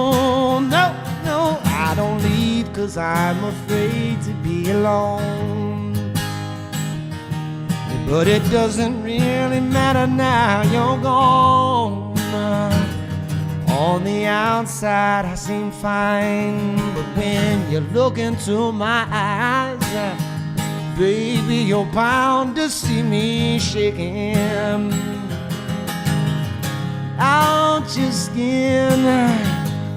No, don't leave 'cause I'm afraid to be alone. But it doesn't really matter now you're gone. On the outside I seem fine, but when you look into my eyes, baby, you're bound to see me shaking. Without your skin,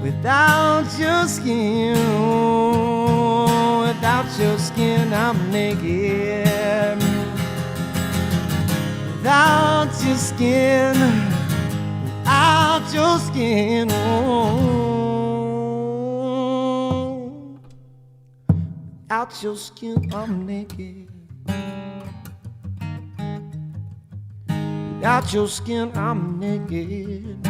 without your skin, without your skin, I'm naked. Without your skin, without your skin, oh, without your skin, I'm naked. Without your skin, I'm naked.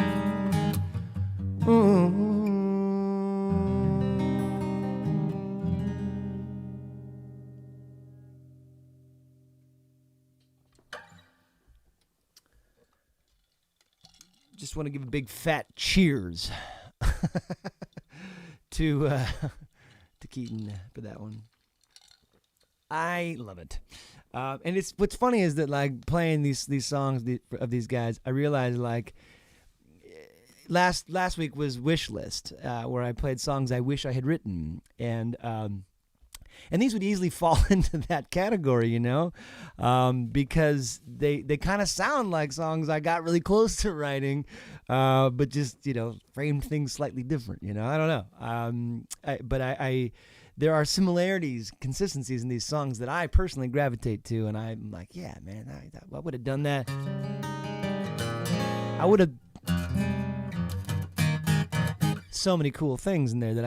Just want to give a big fat cheers to Keaton for that one. I love it. And it's what's funny is that like playing these songs of these guys, I realized like last week was Wish List, where I played songs I wish I had written, and these would easily fall into that category, you know, because they kind of sound like songs I got really close to writing, but just, you know, framed things slightly different, you know. I don't know. But there are similarities, consistencies in these songs that I personally gravitate to, and I'm like, yeah, man, I would have done that. I would have so many cool things in there that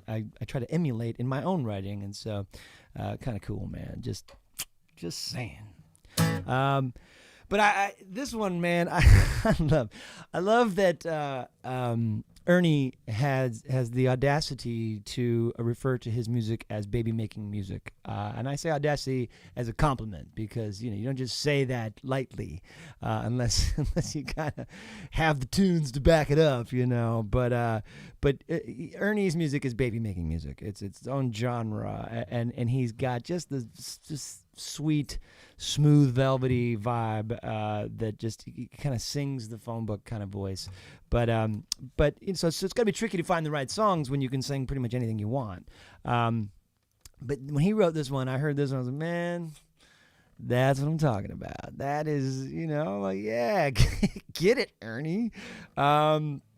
I try to emulate in my own writing, and so kind of cool, man. Just saying. But this one, man, I love that Ernie has the audacity to refer to his music as baby making music, and I say audacity as a compliment because you don't just say that lightly unless you kind of have the tunes to back it up, you know. But Ernie's music is baby making music. It's its own genre, and he's got just sweet, smooth, velvety vibe that just kind of sings the phone book kind of voice. But so it's got to be tricky to find the right songs when you can sing pretty much anything you want. But when he wrote this one, I heard this one, I was like, man, that's what I'm talking about. That is, like, yeah, get it, Ernie.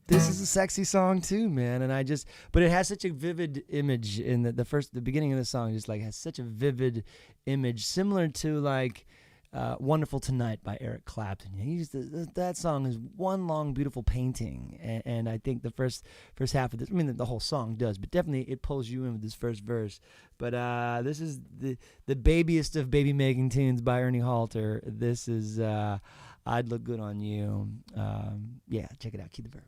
This is a sexy song too, man, and but it has such a vivid image in the beginning of the song. Just like has such a vivid image, similar to like "Wonderful Tonight" by Eric Clapton. That song is one long, beautiful painting, and I think the first half of this, I mean, the whole song does, but definitely it pulls you in with this first verse. But this is the babiest of baby making tunes by Ernie Halter. This is "I'd Look Good on You." Yeah, check it out. Keep the verb.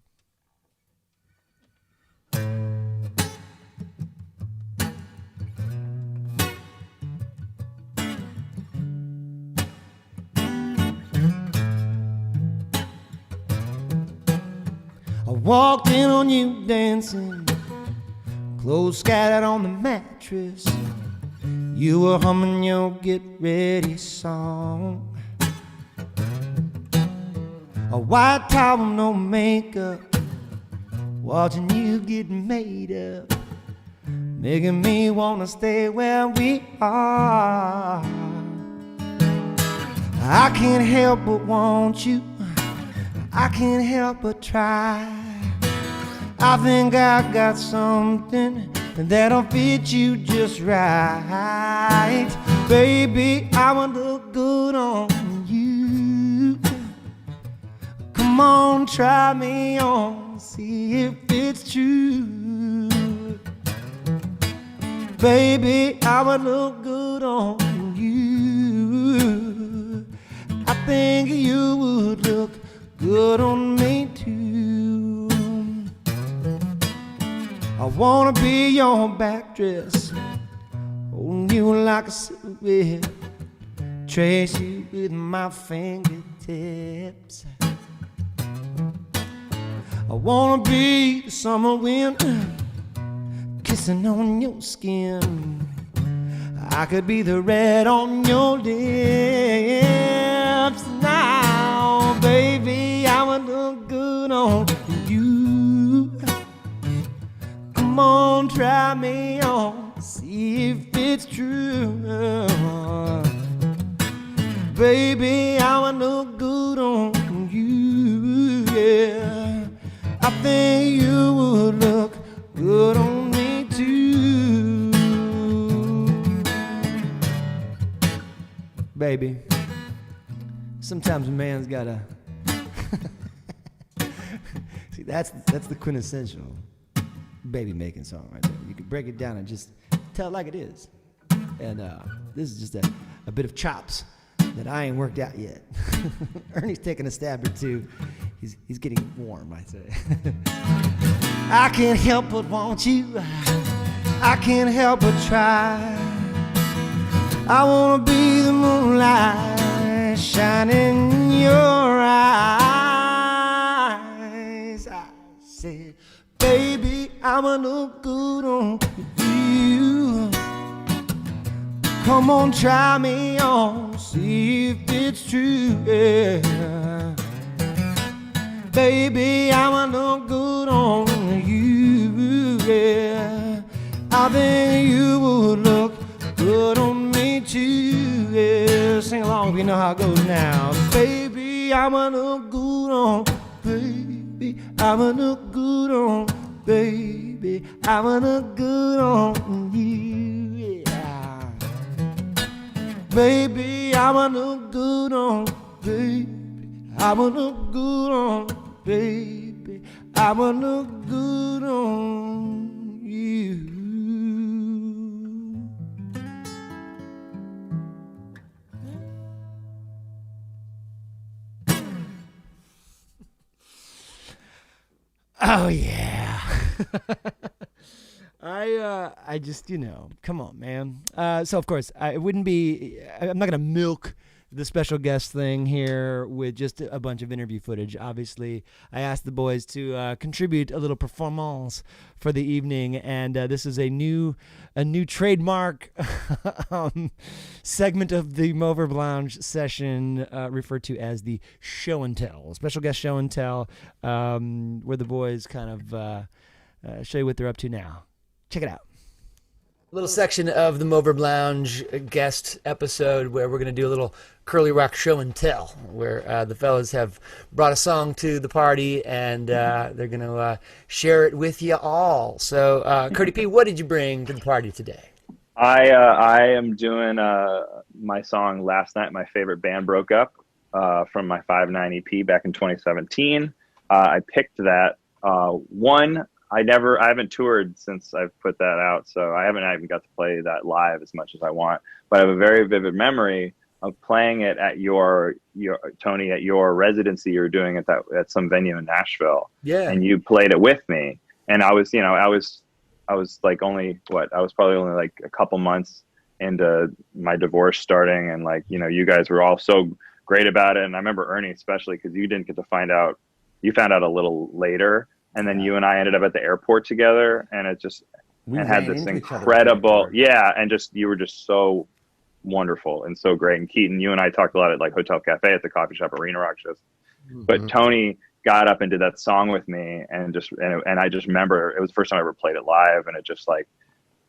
I walked in on you dancing, clothes scattered on the mattress. You were humming your Get Ready song. A white towel, no makeup, watching you get made up, making me wanna stay where we are. I can't help but want you, I can't help but try. I think I got something that'll fit you just right. Baby, I would look good on you. Come on, try me on, see if it's true. Baby, I would look good on you. I think you would look good on me too. I wanna be your back dress, hold you like a silhouette, trace you with my fingertips. I wanna be the summer wind, kiss icing on your skin. I could be the red on your lips. Now, baby, I would look good on you. Come on, try me on, see if it's true. Baby, I would look good on you, yeah. I think you would look good on me too. Baby, sometimes a man's gotta see, that's the quintessential baby making song right there. You can break it down and just tell it like it is. And this is just a bit of chops that I ain't worked out yet. Ernie's taking a stab or two. He's getting warm, I say. I can't help but want you. I can't help but try. I wanna be the moonlight shining in your eyes. I said, baby, I'ma look good on you. Come on, try me on, see if it's true, yeah. Baby, I'ma look good on you, yeah. I think you would look good on me too, yeah. Sing along if you know how it goes now. Baby, I'ma look good on, baby, I'ma look good on, baby, I'ma look good on you, yeah. Baby, I'ma look good on, baby, I'ma look good on, baby, I'ma look good on you. Oh yeah. I just, come on, man. So of course, I'm not gonna milk the special guest thing here with just a bunch of interview footage. Obviously, I asked the boys to contribute a little performance for the evening, and this is a new trademark segment of the Moverb Lounge session, referred to as the show and tell, special guest show and tell, where the boys kind of show you what they're up to now. Check it out. Little section of the Moverb Lounge guest episode where we're going to do a little Curly Rock show and tell, where the fellas have brought a song to the party and they're going to share it with you all. So, Curdy P, what did you bring to the party today? I am doing my song Last Night My Favorite Band Broke Up from my 5/9 EP back in 2017. I picked that one. I haven't toured since I've put that out, so I haven't even got to play that live as much as I want. But I have a very vivid memory of playing it at your Tony, at your residency you were doing at some venue in Nashville. Yeah. And you played it with me, and I was like I was probably only like a couple months into my divorce starting, and you guys were all so great about it. And I remember Ernie especially, because you didn't get to find out. You found out a little later. And then you and I ended up at the airport together, and it just had this incredible, and you were just so wonderful and so great. And Keaton, you and I talked a lot at Hotel Cafe at the coffee shop Arena Rock shows. Mm-hmm. But Tony got up and did that song with me, and I just remember it was the first time I ever played it live, and it just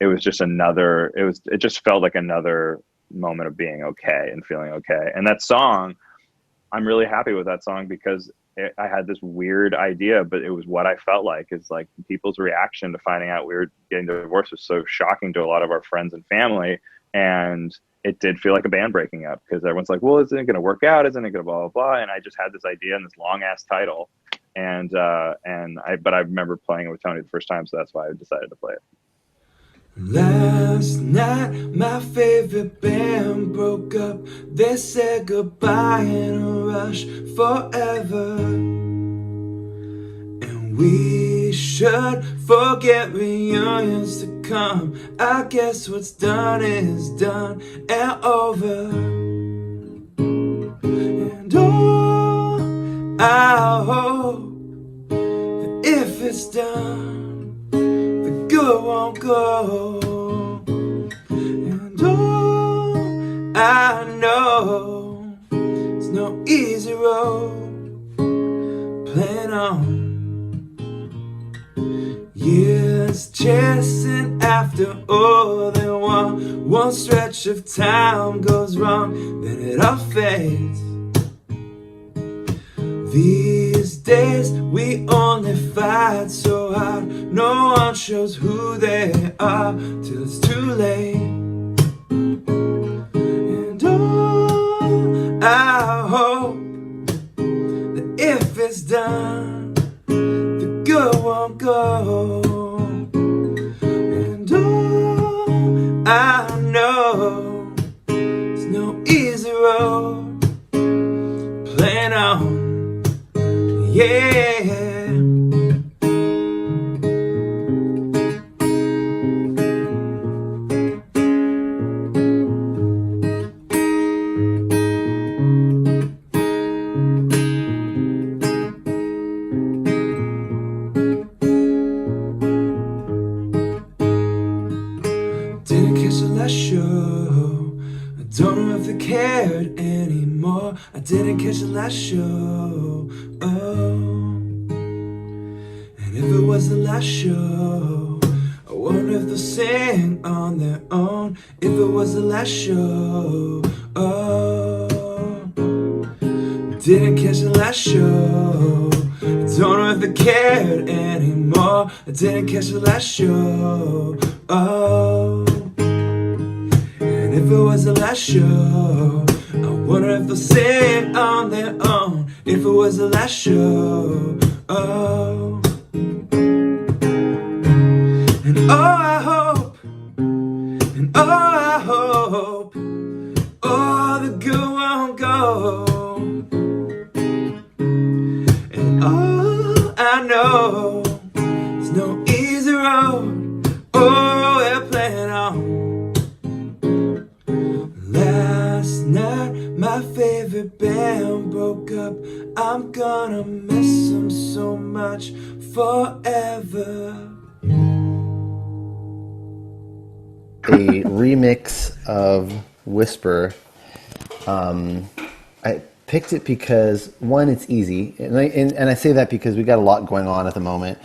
it just felt like another moment of being okay and feeling okay. And that song, I'm really happy with that song because I had this weird idea, but it was what I felt like. It's like people's reaction to finding out we were getting divorced was so shocking to a lot of our friends and family. And it did feel like a band breaking up because everyone's like, well, isn't it going to work out? Isn't it going to blah, blah, blah? And I just had this idea and this long ass title. But I remember playing it with Tony the first time. So that's why I decided to play it. Last night, my favorite band broke up. They said goodbye in a rush forever. And we should forget reunions to come. I guess what's done is done and over. And oh, I hope that if it's done, the good good won't go. And oh, I know it's no easy road playing on. Years chasing after all that one stretch of time goes wrong, then it all fades. These days we only fight so hard, no one shows who they are till it's too late. And oh, I hope that if it's done, the good won't go. And oh, I know it's no easy road playing on. Yeah. Didn't catch the last show. I don't know if they cared anymore. I didn't catch the last show. Oh. And if it was the last show, I wonder if they'll sing on their own. If it was the last show. Oh. Didn't catch the last show. I don't know if they cared anymore. I didn't catch the last show. Oh. And if it was the last show, I wonder if they'll sing on their own. If it was the last show. Oh. And oh, I hope. And oh, I hope. Oh, the good won't go. Oh, I know it's no easy road. Oh, we're playing on. Last night, my favorite band broke up. I'm gonna miss them so much forever. A remix of Whisper. I picked it because, one, it's easy, and I say that because we got a lot going on at the moment,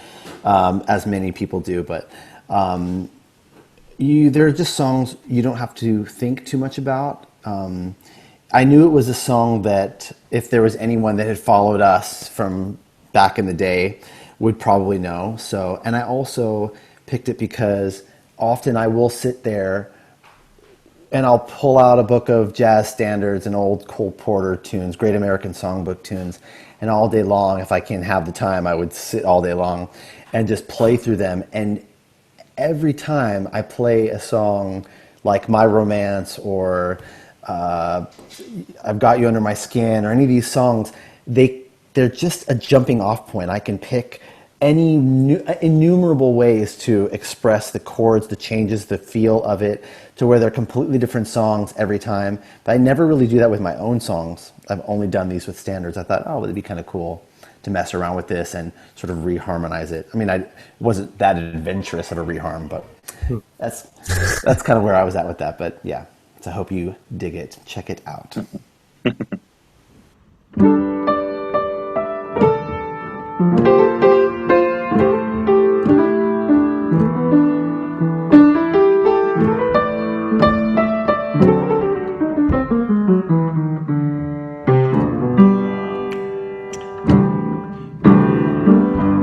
as many people do. But there are just songs you don't have to think too much about. I knew it was a song that, if there was anyone that had followed us from back in the day, would probably know. So, and I also picked it because often I will sit there and I'll pull out a book of jazz standards and old Cole Porter tunes, Great American Songbook tunes, and all day long, if I can have the time, I would sit all day long and just play through them. And every time I play a song like My Romance or I've Got You Under My Skin or any of these songs, they're just a jumping off point. I can pick any innumerable ways to express the chords, the changes, the feel of it, to where they're completely different songs every time. But I never really do that with my own songs. I've only done these with standards. I thought, oh, it'd be kind of cool to mess around with this and sort of reharmonize it. I mean, it wasn't that adventurous of a reharm, but that's kind of where I was at with that. But yeah, so I hope you dig it. Check it out.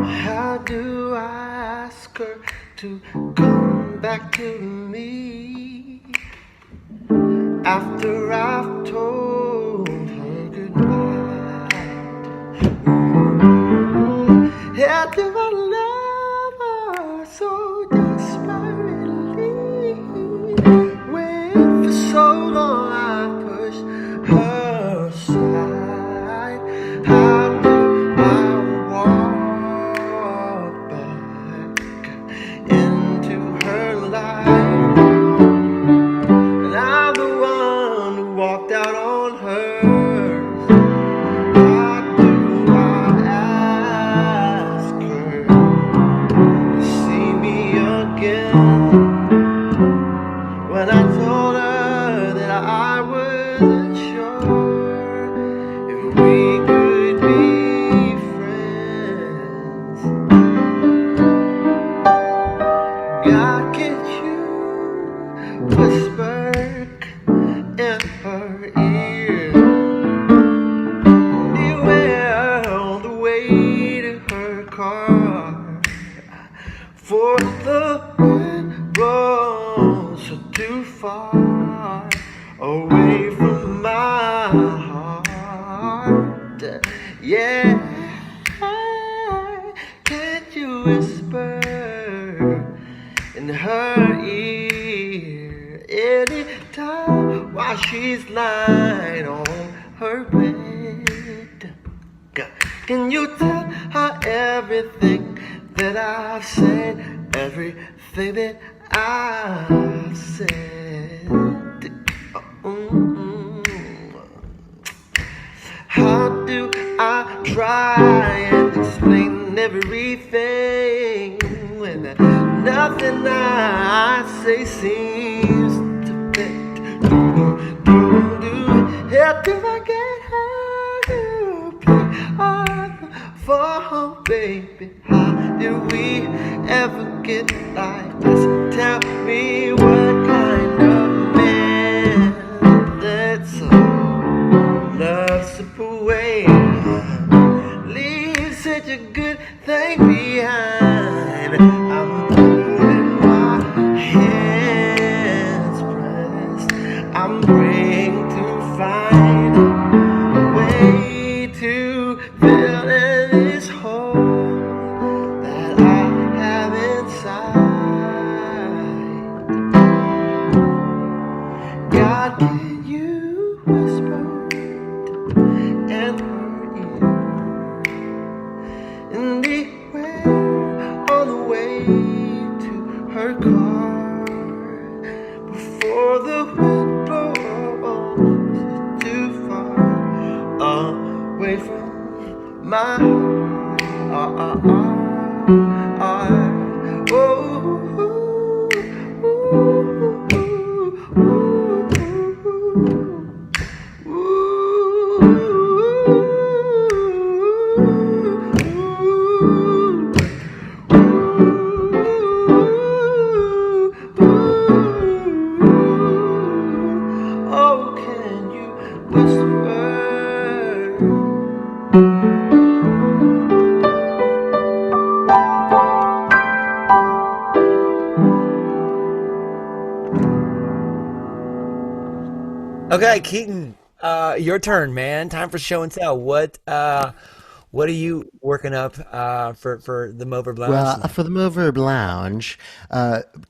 How do I ask her to come back to me after I've told her goodbye? How do I love her so desperately when for so long I pushed her aside? How do I walk back into her life? And I'm the one time while she's lying on her bed. Can you tell her everything that I've said? Everything that I've said. How do I try and explain everything when nothing I say seems to fit? How do I get her to play for her, baby? How did we ever get like this? Tell me what kind of man that's love slip away, leave such a good thing behind. I'm holding my hands pressed. I'm praying to find a way to fill in this hole that I have inside. God, can you whisper and her ear anywhere on the way to her car before the wind blows too far away from my heart. Oh, oh, can you whisper? Okay, Keaton, your turn, man. Time for show and tell. What are you working up for the Mover Lounge Well, tonight? for the Moverb Lounge,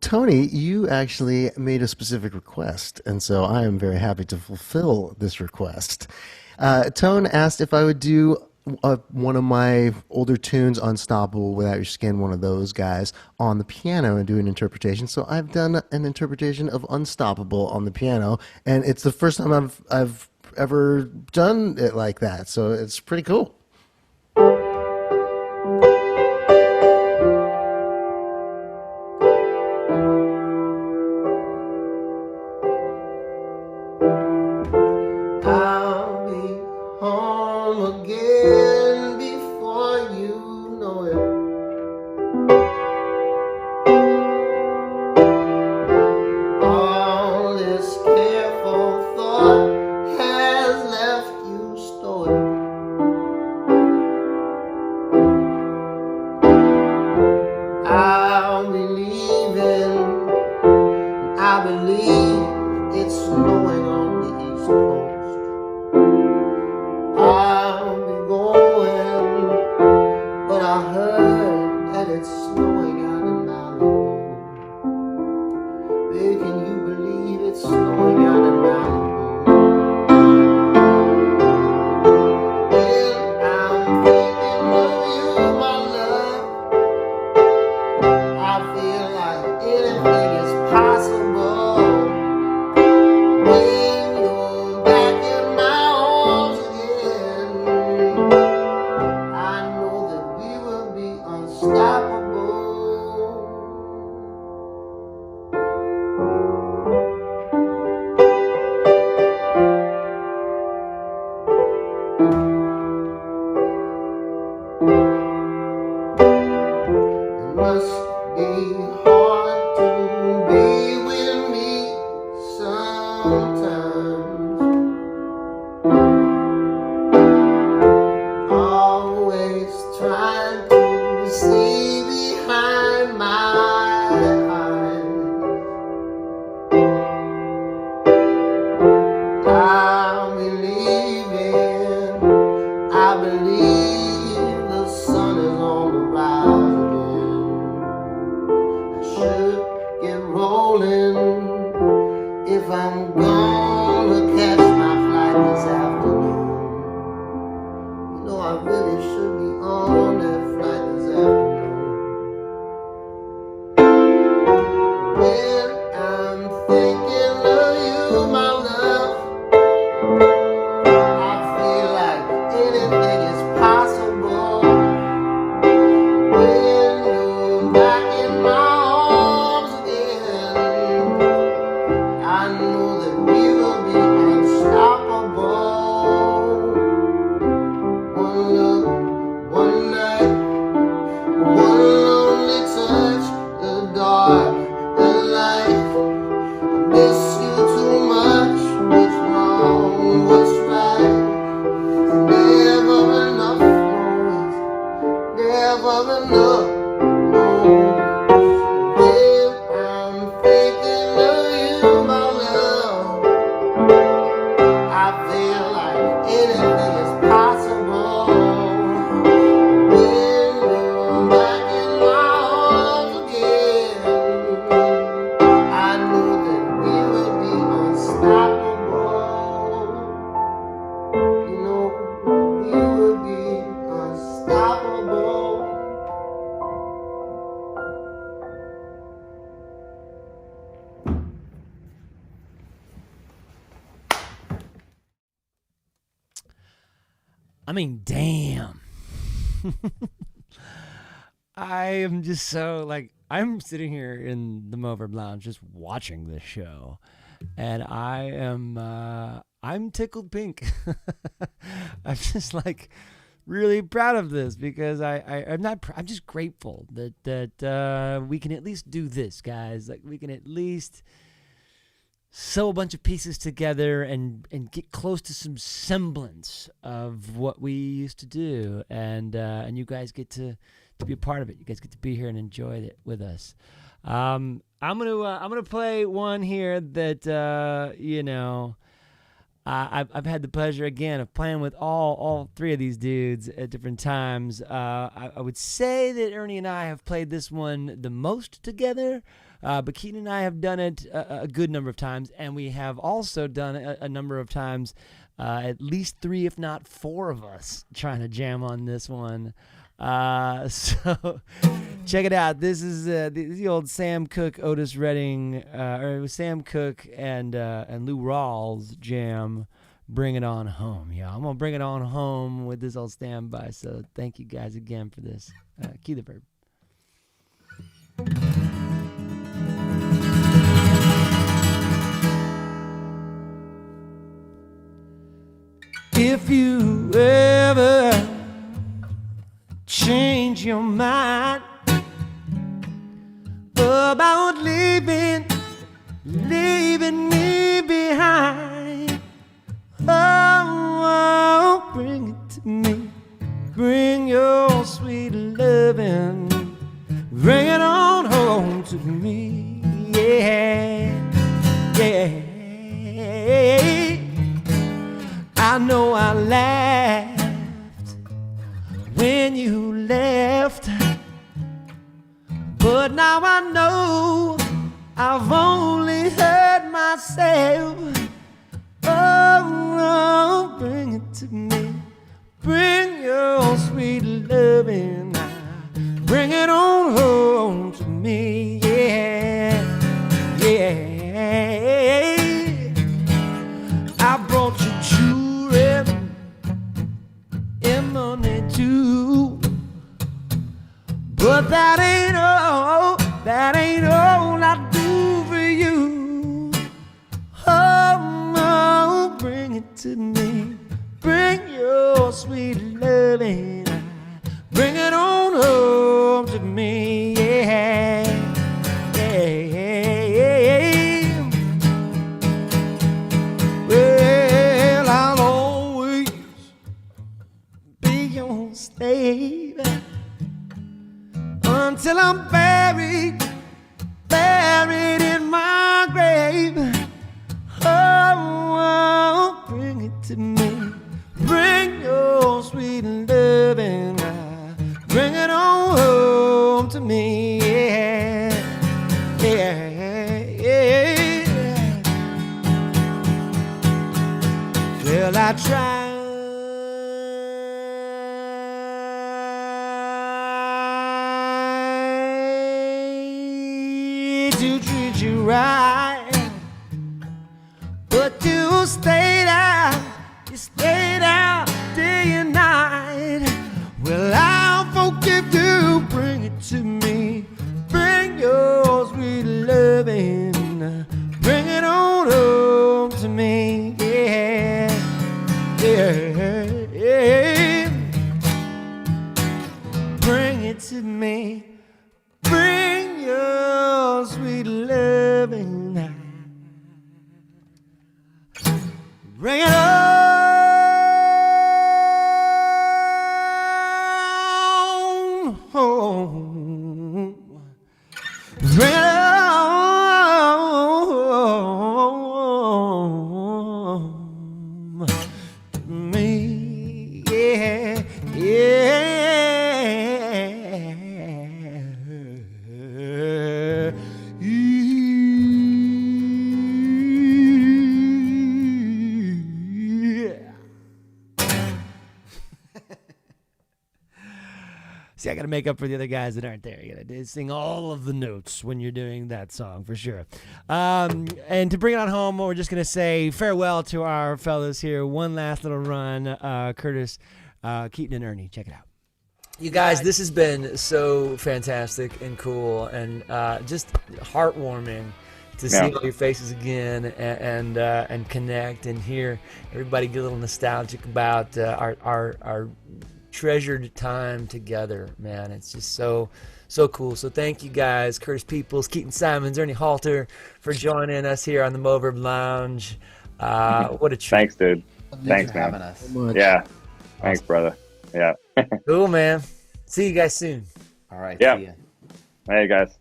Tony, you actually made a specific request, and so I am very happy to fulfill this request. Tone asked if I would do one of my older tunes, Unstoppable Without Your Skin, one of those guys, on the piano and do an interpretation. So I've done an interpretation of Unstoppable on the piano, and it's the first time I've ever done it like that. So it's pretty cool. I'll be home again before you know it. All this careful thought has left you stored. I'll be leaving. I believe it's snowing on the East Coast. I'll be going, but I heard that it's snowing out in Malibu. Baby, can you believe it's snowing out in Malibu? I'm gonna catch my flight this afternoon. You know I really should be on that flight this afternoon. When I'm thinking of you, my love, I feel like anything is possible. When you're back in my arms again, I know that we will be unstoppable. One look, one night, one lonely touch, the dark, the light. I miss you too much. What's wrong? What's right? Never enough, no, it's never enough, no. When I'm thinking of you, my love, I feel like anything is possible. When you're back in my arms again, I know that we will be unstoppable. You know, we will be unstoppable. I mean, damn. I am just so like I'm sitting here in the Moverb Lounge just watching this show, and I'm tickled pink. I'm just like really proud of this because I'm just grateful that we can at least do this, guys. Like we can at least sew a bunch of pieces together and get close to some semblance of what we used to do, and you guys get to be a part of it. You guys get to be here and enjoy it with us. I'm gonna play one here that I've had the pleasure again of playing with all three of these dudes at different times. I would say that Ernie and I have played this one the most together. But Keaton and I have done it a good number of times, and we have also done a number of times, at least 3, if not 4 of us trying to jam on this one. So check it out. This is the old Sam Cooke, Otis Redding, or it was Sam Cooke and Lou Rawls jam. Bring it on home, y'all. I'm gonna bring it on home with this old standby. So thank you guys again for this. Key the verb. If you ever change your mind about leaving me behind, oh, bring it to me. Bring your sweet loving. Bring it on home to me. Yeah, yeah. I know I laughed when you left, but now I know I've only hurt myself. Oh, bring it to me. Bring your sweet loving. Bring it on home to me. Yeah, yeah. I brought you jewelry and money too, but that ain't all I do for you. Oh, bring it to me. Bring your sweet loving. Bring it on home to me. Yeah, yeah. Well, I'll always be your slave until I'm buried in my grave. Oh, bring it to me. Bring your sweet loving. Bring it on home to me. Yeah, yeah, yeah. Well, I tried to treat you right, but you stayed out day and night. Well, I'll forgive you, bring it to me, bring your sweet loving, bring it on home to me, yeah, yeah, yeah. Bring it to me, bring your sweet loving, bring it on home, bring it on to me, yeah, yeah. See, I got to make up for the other guys that aren't there. You got to sing all of the notes when you're doing that song, for sure. And to bring it on home, we're just going to say farewell to our fellows here. One last little run. Curtis, Keaton, and Ernie. Check it out. You guys, this has been so fantastic and cool and just heartwarming to see all your faces again and connect and hear everybody get a little nostalgic about our treasured time together, man. It's just so cool. So thank you guys, Curtis Peoples, Keaton Simons, Ernie Halter, for joining us here on the Moverb Lounge. What a treat. Thanks, dude. Thanks Thanks, for man. having us. Yeah. Thanks, brother. Yeah. Cool, man. See you guys soon. All right. Yeah. See ya. Hey, guys.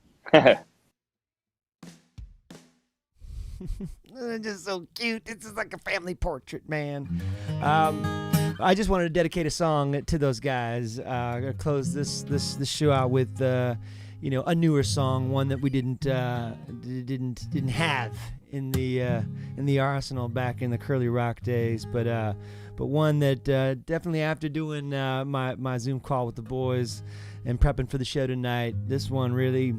They're just so cute. It's just like a family portrait, man. I just wanted to dedicate a song to those guys. Close this show out with a newer song, one that we didn't have in the arsenal back in the Curly Rock days, but one that definitely after doing my Zoom call with the boys and prepping for the show tonight, this one really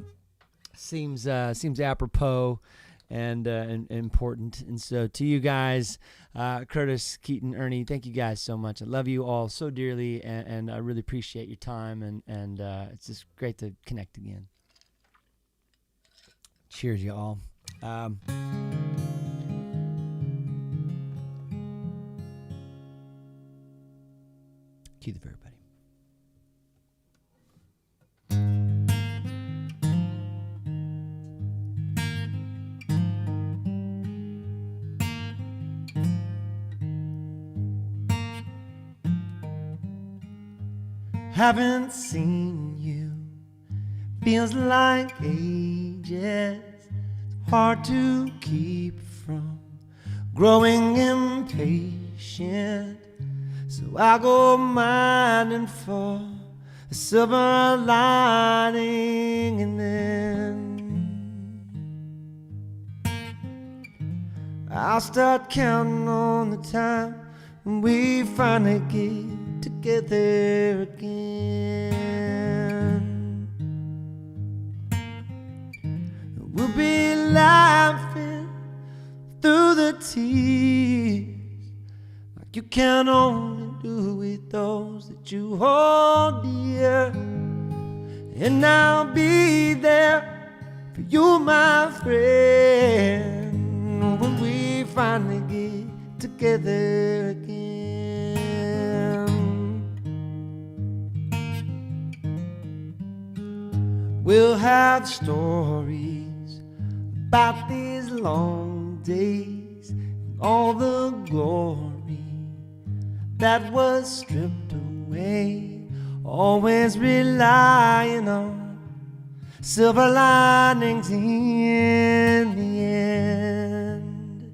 seems apropos and important. And so to you guys, Curtis, Keaton, Ernie, thank you guys so much. I love you all so dearly, and I really appreciate your time, and it's just great to connect again. Cheers, y'all. Cue the verb, buddy. Haven't seen you, feels like ages. It's hard to keep from growing impatient. So I go mining for a silver lining, and then I'll start counting on the time when we finally get together again. We'll be laughing through the tears like you can only do with those that you hold dear. And I'll be there for you, my friend, when we finally get together again. We'll have stories about these long days and all the glory that was stripped away, always relying on silver linings in the end.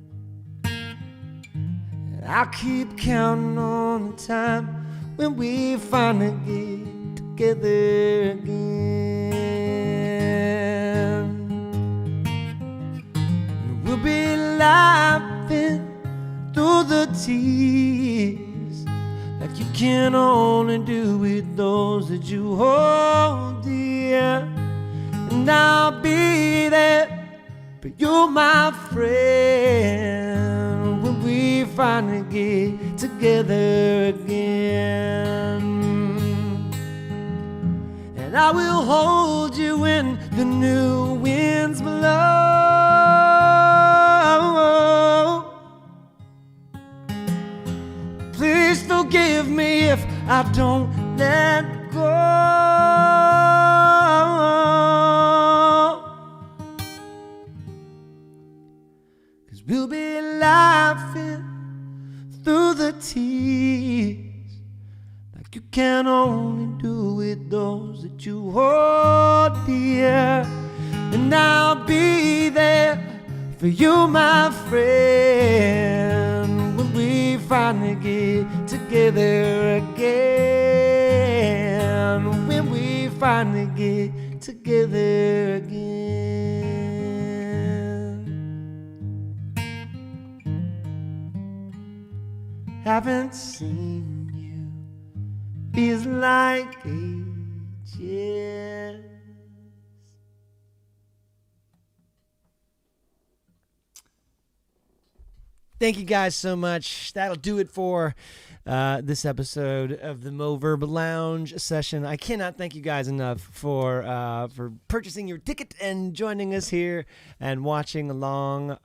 And I'll keep counting on the time when we finally get together again. And we'll be laughing through the tears can only do with those that you hold dear. And I'll be there for you, my friend, when we finally get together again. And I will hold you when the new winds blow. Please forgive me if I don't let go. 'Cause we'll be laughing through the tears, like you can only do with those that you hold dear. And I'll be there for you, my friend, when we finally get together again. When we finally get together again. Haven't seen you feels like ages. Thank you guys so much. That'll do it for this episode of the Mo Verb Lounge session. I cannot thank you guys enough for purchasing your ticket and joining us here and watching along.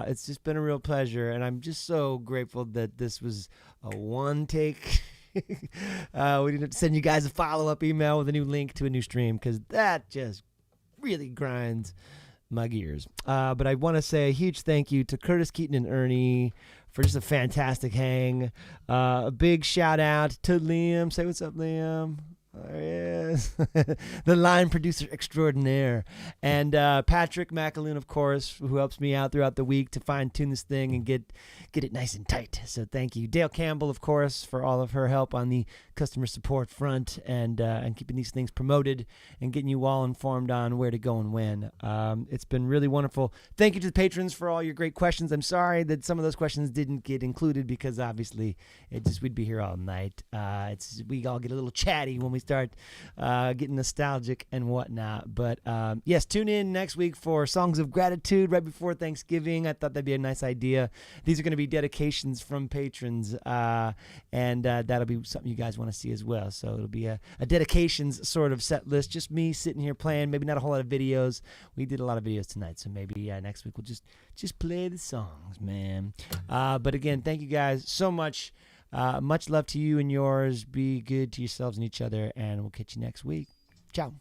It's just been a real pleasure, and I'm just so grateful that this was a one take. We didn't have to send you guys a follow-up email with a new link to a new stream, because that just really grinds my gears. But I want to say a huge thank you to Curtis, Keaton, and Ernie for just a fantastic hang. A big shout out to Liam. Say what's up, Liam. There he is. The line producer extraordinaire. And Patrick McAloon, of course, who helps me out throughout the week to fine-tune this thing and get it nice and tight. So thank you. Dale Campbell, of course, for all of her help on the customer support front and keeping these things promoted and getting you all informed on where to go and when. It's been really wonderful. Thank you to the patrons for all your great questions. I'm sorry that some of those questions didn't get included because obviously we'd be here all night. We all get a little chatty when we start getting nostalgic and whatnot. But yes, tune in next week for Songs of Gratitude right before Thanksgiving. I thought that'd be a nice idea. These are going to be dedications from patrons, and that'll be something you guys want to see as well. So it'll be a dedications sort of set list, just me sitting here playing, maybe not a whole lot of videos. We did a lot of videos tonight, so maybe next week we'll just play the songs, man. But again, thank you guys so much. Much love to you and yours. Be good to yourselves and each other, and we'll catch you next week. Ciao.